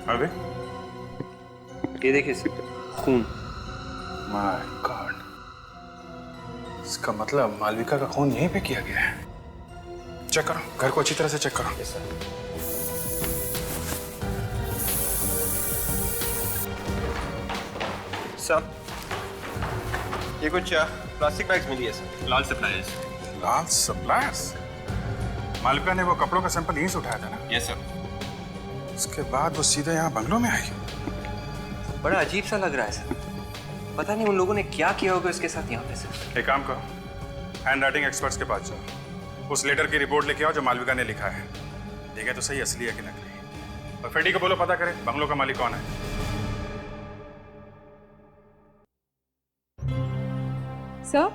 अबे ये देखिए खून। माय गॉड, इसका मतलब मालविका का खून यहीं पे किया गया है। चेक करो, घर को अच्छी तरह से चेक करो। सर, ये कुछ प्लास्टिक बैग्स मिली है सर, लाल सप्लायर्स। लाल सप्लायर्स? मालविका ने वो कपड़ों का सैंपल यहीं से उठाया था ना? Yes sir. उसके बाद वो सीधे यहाँ बंगलों में आई। बड़ा अजीब सा लग रहा है सर, पता नहीं उन लोगों ने क्या किया होगा इसके साथ यहाँ पे सर। एक काम करो, हैंड राइटिंग एक्सपर्ट्स के पास जाओ, उस लेटर की रिपोर्ट लेके आओ जो मालविका ने लिखा है। देखें तो सही असली है कि नकली। और फेडी को बोलो पता करें बंगलों का मालिक कौन है। सर,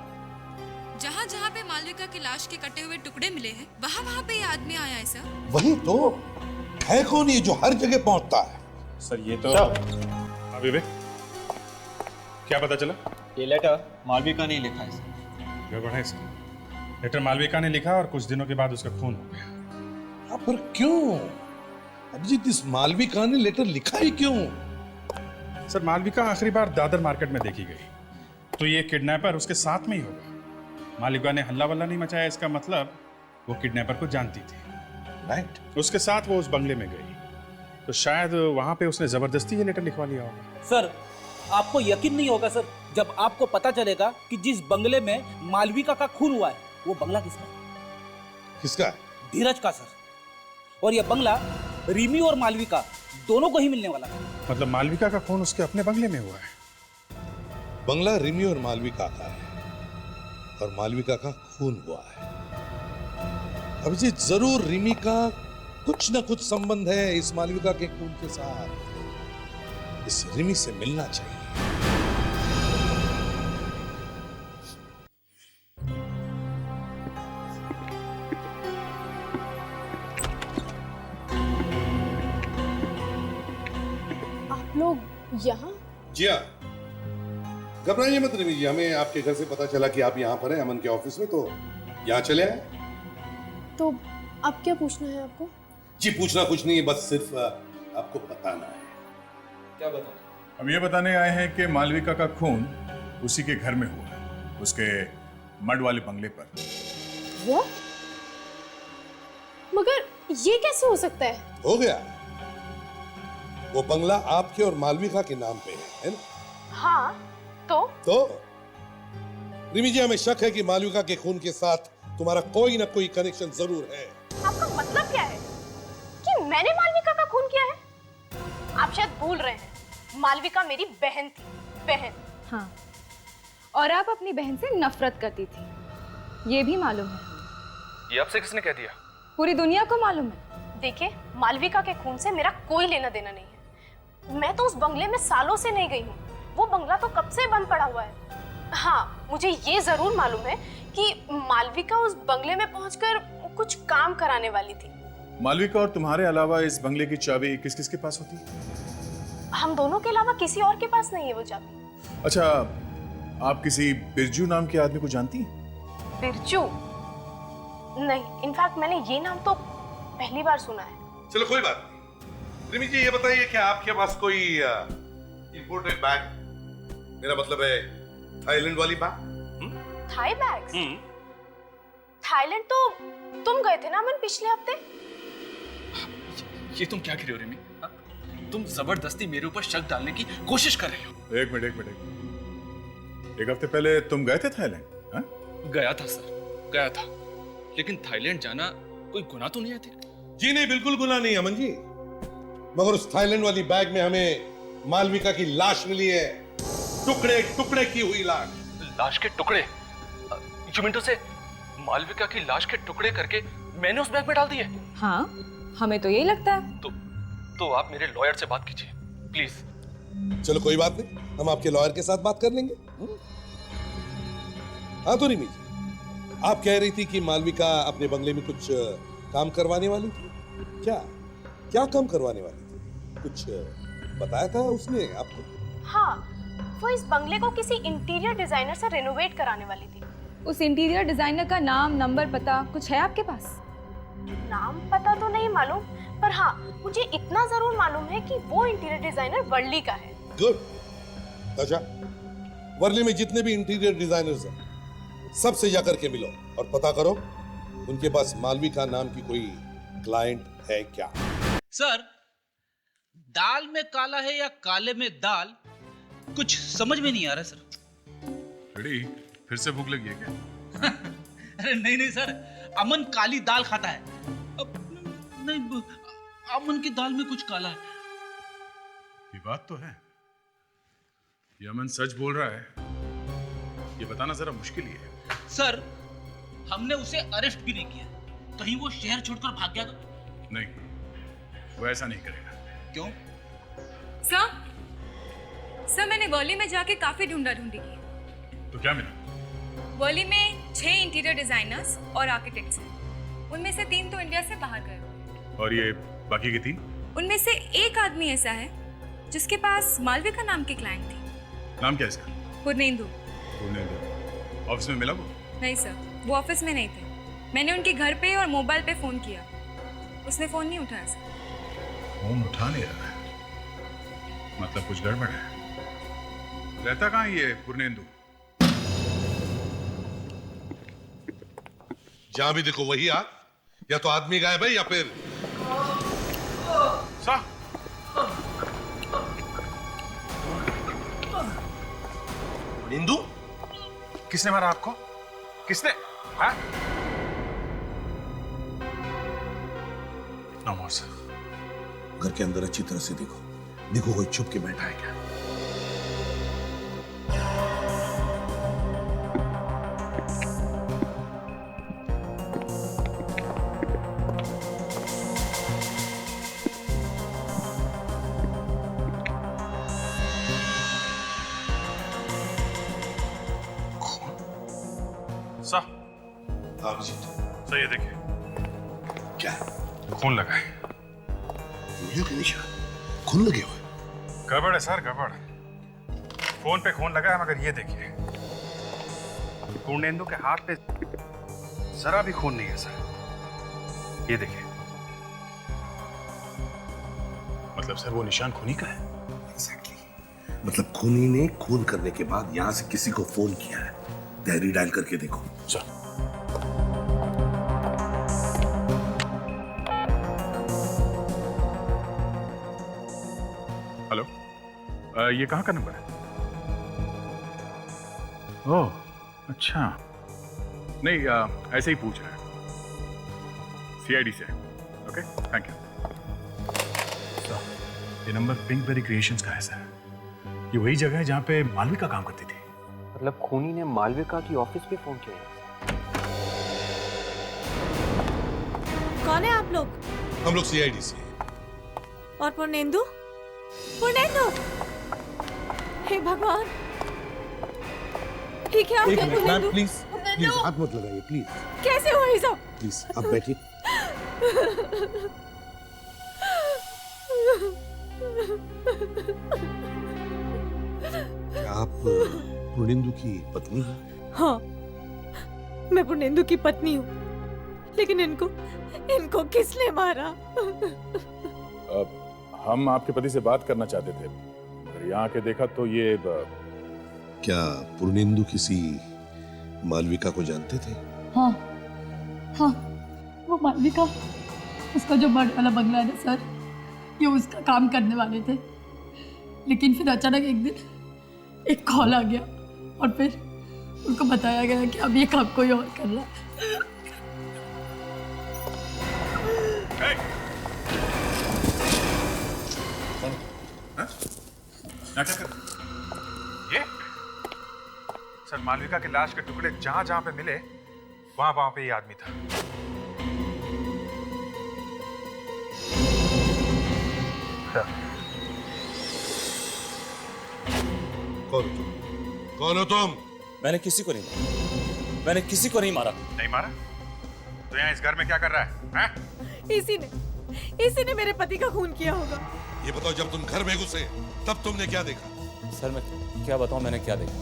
जहाँ जहाँ पे मालविका की लाश के कटे हुए टुकड़े मिले हैं, वहाँ पे ये आदमी आया है सर। वही तो है, कौन ये जो हर जगह पहुंचता है? सर ये तो अभी भी क्या पता चला? ये लेटर मालविका ने लिखा है सर। गड़बड़ है सर, लेटर मालविका ने लिखा और कुछ दिनों के बाद उसका खून हो गया। हाँ, पर क्यों अभिजीत, इस मालविका ने लेटर लिखा ही क्यों? सर मालविका आखिरी बार दादर मार्केट में देखी गई, तो ये किडनैपर उसके साथ में ही होगा। मालविका ने हल्ला वल्ला नहीं मचाया, इसका मतलब वो किडनैपर को जानती थी। राइट। उसके साथ वो उस बंगले में गई, तो शायद वहां पे उसने जबरदस्ती ये लेटर लिखवा लिया होगा। सर, आपको यकीन नहीं होगा सर, जब आपको पता चलेगा कि जिस बंगले में मालविका का खून हुआ है वो बंगला किसका है? किसका? धीरज का सर। और यह बंगला रिमी और मालविका दोनों को ही मिलने वाला है। मतलब मालविका का खून उसके अपने बंगले में हुआ है? बंगला रिमी और मालविका का है और मालविका का खून हुआ है। अभिजीत, जरूर रिमी का कुछ ना कुछ संबंध है इस मालविका के खून के साथ। इस रिमी से मिलना चाहिए। आप लोग यहाँ? जी हाँ, घबराइए मत रिमी जी, हमें आपके घर से पता चला कि आप यहाँ पर हैं अमन के ऑफिस में, तो यहाँ चले आए। तो अब क्या पूछना है आपको? जी पूछना कुछ नहीं है, बस सिर्फ आपको बताना है। क्या बताना? हम ये बताने आए हैं कि मालविका का खून उसी के घर में हुआ है, उसके मड वाले बंगले पर। वो? मगर ये कैसे हो सकता है? हो गया, वो बंगला आपके और मालविका के नाम पे है ना? हाँ, तो रिमी जी, हमें शक है कि मालविका के खून के साथ तुम्हारा कोई ना कोई कनेक्शन जरूर है। आपका मतलब क्या है कि मैंने मालविका का खून किया है? आप शायद भूल रहे हैं, मालविका मेरी बहन थी, बहन। हाँ, और आप अपनी बहन से नफरत करती थी, ये भी मालूम है। ये आपसे किसने कह दिया? पूरी दुनिया को मालूम है। देखिए, मालविका के खून से मेरा कोई लेना देना नहीं है। मैं तो उस बंगले में सालों से नहीं गई हूँ, वो बंगला तो कब से बंद पड़ा हुआ है। हाँ, मुझे ये जरूर मालूम है कि मालविका उस बंगले में पहुंचकर कुछ काम कराने वाली थी। मालविका और तुम्हारे अलावा इस बंगले की चाबी किस किस के पास होती है? हम दोनों के अलावा किसी और के पास नहीं है वो चाबी। अच्छा, आप किसी बिरजू नाम के आदमी को जानती हैं? बिरजू? नहीं, इनफैक्ट मैंने ये नाम तो पहली बार सुना है। चलो कोई बात नहीं। रिमी जी, ये बताइए क्या आपके पास कोई इंपोर्टेड बैग, मेरा मतलब है थाईलैंड वाली बैग? Thai bags? थाईलैंड तो तुम गए थे ना अमन पिछले हफ्ते? ये तुम क्या कर रहे हो रिमी? तुम जबरदस्ती मेरे ऊपर शक डालने की कोशिश कर रहे हो। एक मिनट। एक हफ्ते पहले तुम गए थे थाईलैंड? गया था सर, गया था, लेकिन थाईलैंड जाना कोई गुनाह तो नहीं है? जी नहीं, बिल्कुल गुनाह नहीं अमन जी, मगर उस थाईलैंड वाली बैग में हमें मालविका की लाश मिली है, टुकड़े टुकड़े की हुई लाश। लाश के टुकड़े? यू मीन टू से मालविका की लाश के टुकड़े करके मैंने उस बैग में डाल दिए? हाँ, हमें तो यही लगता है। तो आप मेरे लॉयर से बात कीजिए प्लीज। चलो कोई बात नहीं, हम आपके लॉयर के साथ बात कर लेंगे। हाँ तो रिमी जी, आप कह रही थी कि मालविका अपने बंगले में कुछ काम करवाने वाली थी। क्या काम करवाने वाली थी? कुछ बताया था उसने आपको? हाँ, वो इस बंगले को किसी इंटीरियर डिजाइनर से रेनोवेट कराने वाली थी। उस इंटीरियर डिजाइनर का नाम, नंबर, पता कुछ है आपके पास? नाम पता तो नहीं मालूम, पर हाँ, मुझे इतना जरूर मालूम है कि वो इंटीरियर डिजाइनर वर्ली का है। गुड। अच्छा, वर्ली में जितने भी इंटीरियर डिजाइनर्स हैं, सबसे जाकर के मिलो और पता करो उनके पास मालविका नाम की कोई क्लाइंट है क्या। सर, दाल में काला है या काले में दाल, कुछ समझ में नहीं आ रहा सर। रेडी? फिर से भूख लगी है क्या? अरे नहीं सर, अमन काली दाल खाता है। नहीं, अमन की दाल में कुछ काला है। ये बात तो है, ये अमन सच बोल रहा है, ये बताना जरा मुश्किल ही है। सर, हमने उसे अरेस्ट भी नहीं किया, कहीं वो शहर छोड़कर भाग गया तो? नहीं, वो ऐसा नहीं करेगा। क्यों? सर मैंने वर्ली में जाके काफी ढूंढी की। तो क्या मिला? वर्ली में 6 इंटीरियर डिजाइनर्स और आर्किटेक्ट्स हैं। उनमें से 3 तो इंडिया से बाहर गए। और ये बाकी के 3? उनमें से एक आदमी ऐसा है जिसके पास मालविका नाम की क्लाइंट थी। नाम क्या है इसका? पूर्णेंदु। ऑफिस में मिला वो? नहीं सर, वो ऑफिस में नहीं थे। मैंने उनके घर पे और मोबाइल पे फोन किया, उसने फोन नहीं उठाया सर। फोन उठा नहीं रहा है, मतलब कुछ गड़बड़ है। रहता कहाँ ये पूर्णेंदु? जहां भी देखो वही या तो आदमी गायब है या फिर निंदू, किसने मारा आपको? किसने? हाँ? नमोर सर, घर के अंदर अच्छी तरह से देखो कोई छुप के बैठा है क्या? आप जी सर, ये देखिए। क्या? खून लगा है। खून लगे हुए? गड़बड़ है सर, गड़बड़। फोन पे खून लगा है, मगर ये देखिए, पूर्णेंदु के हाथ पे जरा भी खून नहीं है सर। ये देखिए। मतलब सर, वो निशान खूनी का है। Exactly. मतलब खूनी ने खून करने के बाद यहां से किसी को फोन किया है। डायरी डायल करके देखो। सर, हेलो, ये कहाँ का नंबर है? ओह अच्छा, नहीं ऐसे ही पूछ रहे हैं, सीआईडी से। Okay, thank you. ये नंबर पिंकबेरी क्रिएशंस का है सर। ये वही जगह है जहाँ पे मालविका काम करती थी। मतलब खूनी ने मालविका की ऑफिस पे फोन किया है? कौन है आप लोग? हम लोग सीआईडी से। और पूर्णेंदु? पूर्णेंदु! हे भगवान, ये क्या हो एक गया minute ma'am, Purnendu? Please Purnendu! हाथ मत लगाइए प्लीज। कैसे हुआ ये सब? प्लीज आप बैठिए। क्या आप पूर्णेंदु की पत्नी हैं? हाँ, मैं पूर्णेंदु की पत्नी हूँ, लेकिन इनको किसने मारा? हम आपके पति से बात करना चाहते थे, मगर यहाँ आके देखा तो ये क्या पूर्णेंदु किसी मालविका को जानते थे? हाँ हाँ, वो मालविका, उसका जो बर्ड वाला बंगला है ना सर, ये उसका काम करने वाले थे। लेकिन फिर अचानक एक दिन एक कॉल आ गया और फिर उनको बताया गया कि अब ये काम कोई और कर रहा है। ये सर, मालविका के लाश के टुकड़े जहां जहां पे मिले वहां वहां पे ये आदमी था। कौन हो तुम? मैंने किसी को नहीं मारा। मैंने किसी को नहीं मारा। नहीं मारा? तो यहाँ इस घर में क्या कर रहा है? हैं? इसी ने मेरे पति का खून किया होगा। ये बताओ, जब तुम घर में घुसे तब तुमने क्या देखा? सर मैं क्या बताऊं मैंने क्या देखा।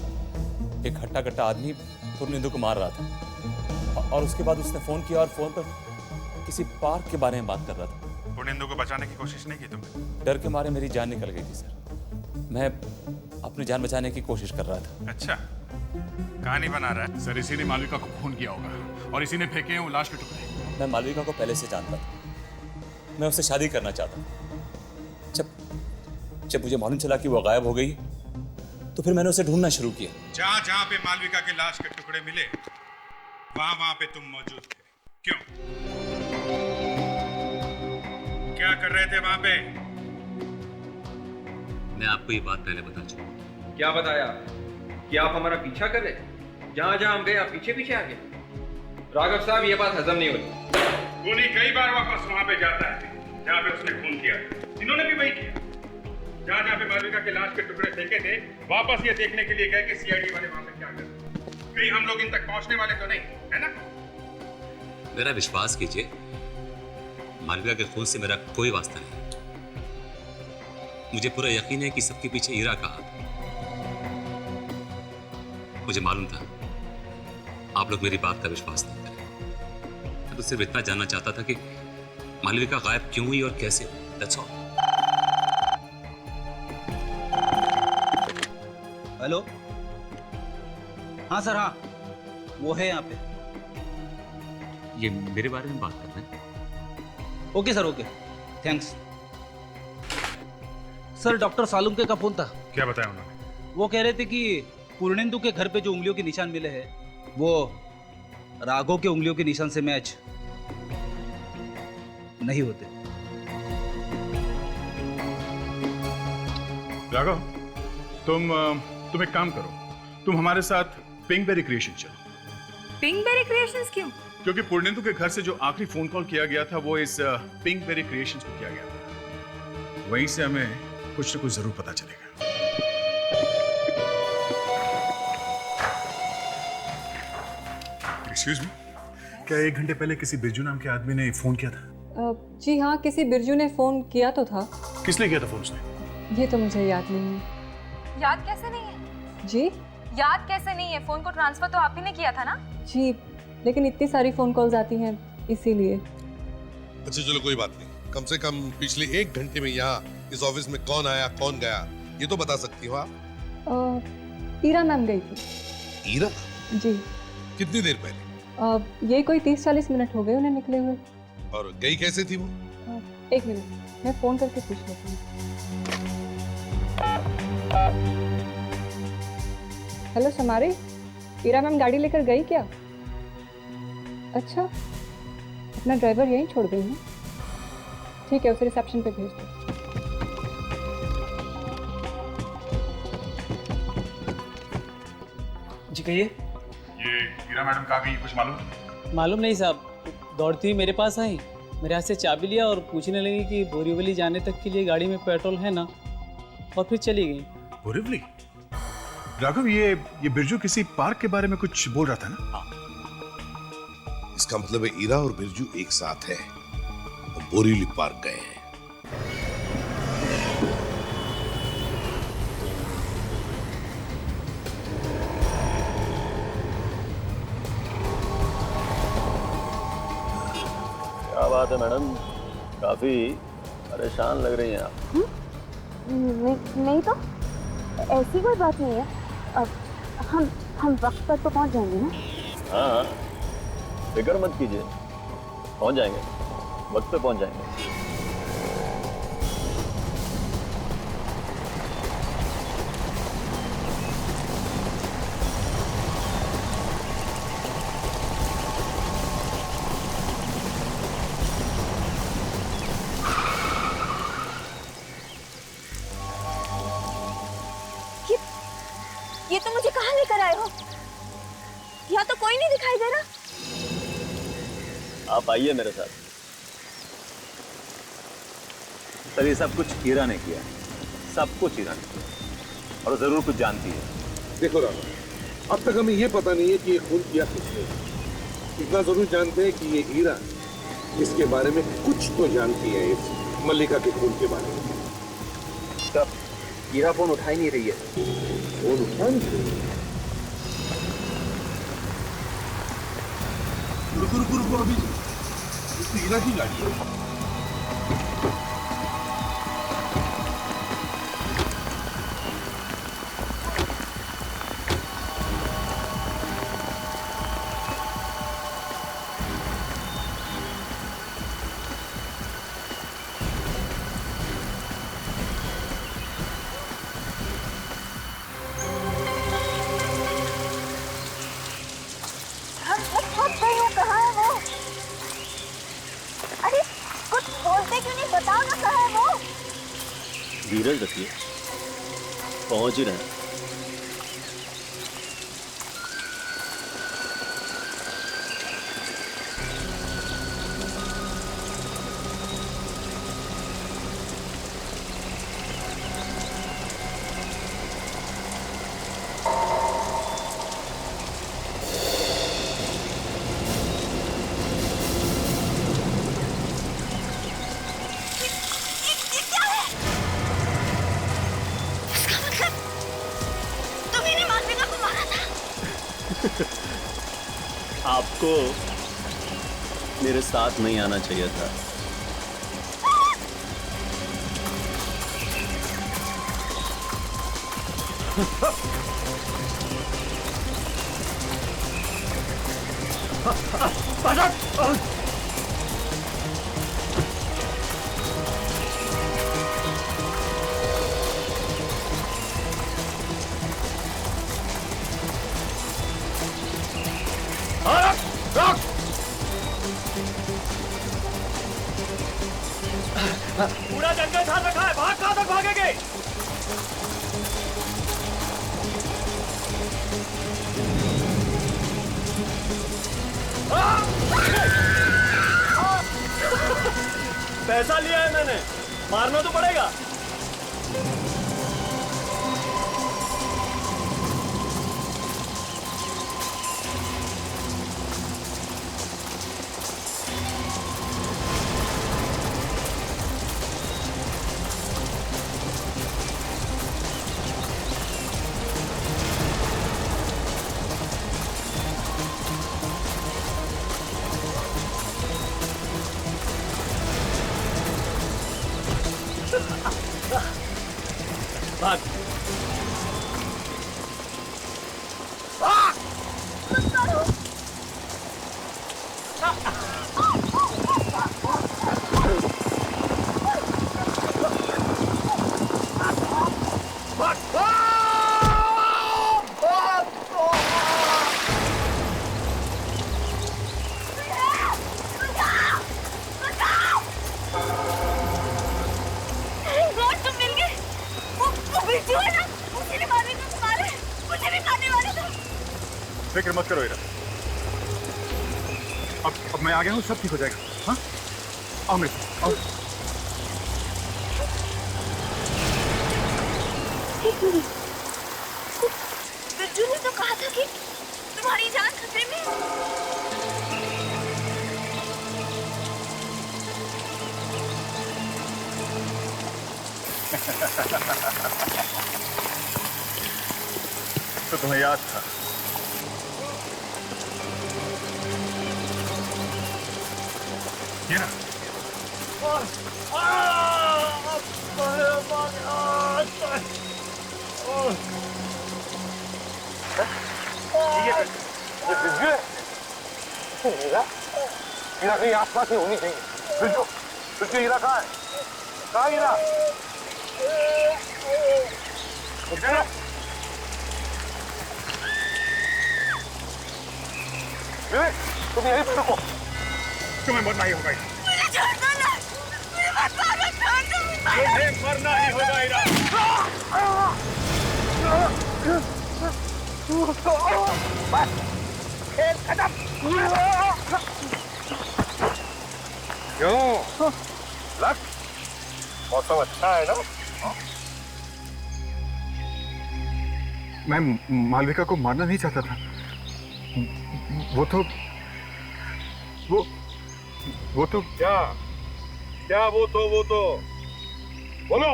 एक हट्टा कट्टा आदमी पूर्णेंदु को मार रहा था और उसके बाद उसने फोन किया और फोन पर किसी पार्क के बारे में बात कर रहा था। पूर्णेंदु को बचाने की कोशिश नहीं की तुमने? डर के मारे मेरी जान निकल गई थी सर। मैं अपनी जान बचाने की कोशिश कर रहा था। अच्छा, कहानी बना रहा है। सर, इसी ने मालविका को खून किया होगा और इसी ने फेंके हैं वो लाश के टुकड़े। मैं मालविका को पहले से जानता था। मैं उससे शादी करना चाहता था। जब मुझे मालूम चला कि वो गायब हो गई तो फिर मैंने उसे ढूंढना शुरू किया। जहां जहां पे मालविका के लाश के टुकड़े मिले वहां वहां पे तुम मौजूद थे। क्यों? क्या कर रहे थे वहां पे? मैं आपको ये बात पहले बता चुका। क्या बताया? कि आप हमारा पीछा कर रहे? जहां जहां हम गए आप पीछे पीछे आ गए। राघव साहब, ये बात हजम नहीं होती। खूनी कई बार वापस वहां पे जाता है जहां पे उसने खून किया। इन्होंने भी वही किया। जहां जहां पे मालविका के लाश के टुकड़े फेंके थे, वापस ये देखने के लिए गए कि सीआईडी वाले वहां पे क्या कर रहे हैं। कहीं हम लोग इन तक पहुंचने वाले तो नहीं, है ना? मेरा विश्वास कीजिए, मालविका के खून से मेरा कोई वास्ता नहीं। मुझे पूरा यकीन है कि सबके पीछे ईरा का हाथ है। मुझे मालूम था आप लोग मेरी बात का विश्वास नहीं करें। मैं तो सिर्फ इतना जानना चाहता था कि मालविका गायब क्यों हुई और कैसे हुई। That's all. हेलो, हाँ सर, हाँ वो है यहाँ पे। ये मेरे बारे में बात कर रहे हैं? Okay sir, okay, thanks. Sir, doctor Salunke का फोन था। क्या बताया उन्होंने? वो कह रहे थे कि पूर्णेंदु के घर पे जो उंगलियों के निशान मिले हैं वो राघव के उंगलियों के निशान से मैच नहीं होते। राघव, तुम एक काम करो, तुम हमारे साथ पिंकबेरी क्रिएशन चलो। पिंकबेरी क्रिएशंस क्यों? क्योंकि पूर्णेंदु के घर से जो आखिरी फोन कॉल किया गया था वो इस पिंकबेरी क्रिएशंस को किया गया था। वहीं से हमें कुछ न कुछ जरूर पता चलेगा। एक्सक्यूज मी, क्या 1 घंटे पहले किसी बिरजू नाम के आदमी ने फोन किया था? जी हाँ, किसी बिरजू ने फोन किया तो था। किसने किया था फोन उसने? ये तो मुझे याद नहीं है। याद कैसे नहीं है? जी याद कैसे नहीं है? फोन को ट्रांसफर तो आप ही ने किया था ना? जी, लेकिन इतनी सारी फोन कॉल्स आती हैं इसीलिए। अच्छा चलो, कोई बात नहीं। कम से कम पिछले 1 घंटे में यहाँ इस ऑफिस में कौन आया कौन गया ये तो बता सकती हो आप? ईरा मैम गई थी। ईरा? जी। कितनी देर पहले? ये कोई 30-40 मिनट हो गए उन्हें निकले हुए। और गई कैसे थी वो? 1 मिनट, मैं फोन करके पूछ लेती हूँ। हेलो समारी, ईरा मैम गाड़ी लेकर गई क्या? अच्छा, अपना ड्राइवर यहीं छोड़ गई ना? ठीक है, उसे रिसेप्शन पे भेज दो। जी कहिए। ये हीरा मैडम कहाँ गई, कुछ मालूम? मालूम नहीं साहब, दौड़ती हुई मेरे पास आई, मेरे हाथ से चाबी लिया और पूछने लगी कि बोरीवली जाने तक के लिए गाड़ी में पेट्रोल है ना, और फिर चली गई। बोरीवली? राघव, ये बिरजू किसी पार्क के बारे में कुछ बोल रहा था ना? इसका मतलब है ईरा और बिरजू एक साथ है और बोरीवली पार्क गए हैं। क्या बात है मैडम, काफी परेशान लग रही हैं आप। नहीं तो ऐसी कोई बात नहीं है। अब हम वक्त पर तो पहुंच जाएंगे ना। हाँ, फिक्र मत कीजिए, पहुंच जाएंगे, वक्त पे पहुंच जाएंगे। ये तो मुझे कहाँ लेकर आए हो? यहाँ तो कोई नहीं दिखाई दे रहा। आप आइए मेरे साथ। सर, ये सब कुछ हीरा ने किया, सब कुछ हीरा ने किया, और जरूर कुछ जानती है। देखो राम, अब तक हमें ये पता नहीं है कि ये खून किया किसने। इतना जरूर जानते हैं कि ये हीरा इसके बारे में कुछ तो जानती है, इस मल्लिका के खून के बारे में। सर, हीरा फोन उठा ही नहीं रही है। फोन उठा नहीं रही है? रुको, अभी तो हीरा की गाड़ी है। कहाँ है वो? अरे कुछ बोलते क्यों नहीं, बताओ ना कहाँ है वो? धीरज रखिए, पहुंच ही रहे हैं। आपको मेरे साथ नहीं आना चाहिए था। पूरा जंगल साथ रखा है, भाग कहां तक भागेंगे? पैसा लिया है मैंने, मारना तो पड़ेगा। भाग। भी मारने वाले थे। फिक्र मत करो हीरा, अब मैं आ गया हूँ, सब ठीक हो जाएगा। हाँ, आओ मेरे साथ, आओ। बिरजू ने तो कहा था कि तुम्हारी जान खतरे में है। तो तुम्हें याद था? ये ना हीरा कहीं आसपास ही होनी चाहिए। बिरजू, बिरजू हीरा कहाँ है? कहाँ हीरा? तुम यहीं पे रुको। तुम्हें मरना ही होगा। मुझे छोड़ दो ना, मुझे मत मारो, छोड़ दो मुझे। तुम्हें मरना ही होगा हीरा। बस, खेल खत्म। क्यों? लक्ष्य, मौसम अच्छा है ना? मैं मालविका को मारना नहीं चाहता था। वो तो क्या वो तो बोलो।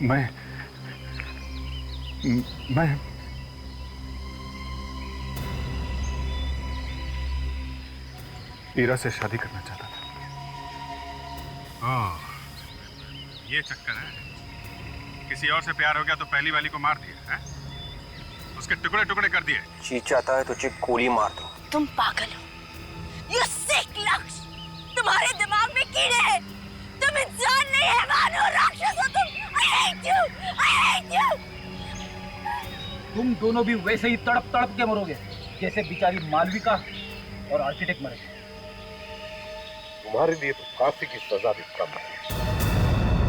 मैं हीरा से शादी करना चाहता था। ये चक्कर है। किसी और से प्यार हो गया तो पहली वाली को मार दिया है? उसके टुकड़े टुकड़े कर दिए। जी चाहता है तो चिप गोली मार दो। तुम पागल हो। You sick लक्ष्य, तुम्हारे दिमाग में कीड़े हैं। तुम इंसान नहीं, हैवान हो, राक्षस हो तुम। I hate you, I hate you। तुम दोनों भी वैसे ही तड़प तड़प के मरोगे जैसे बेचारी मालविका और आर्किटेक्ट मरे। तुम्हारे लिए तो फांसी की सजा भी कम है।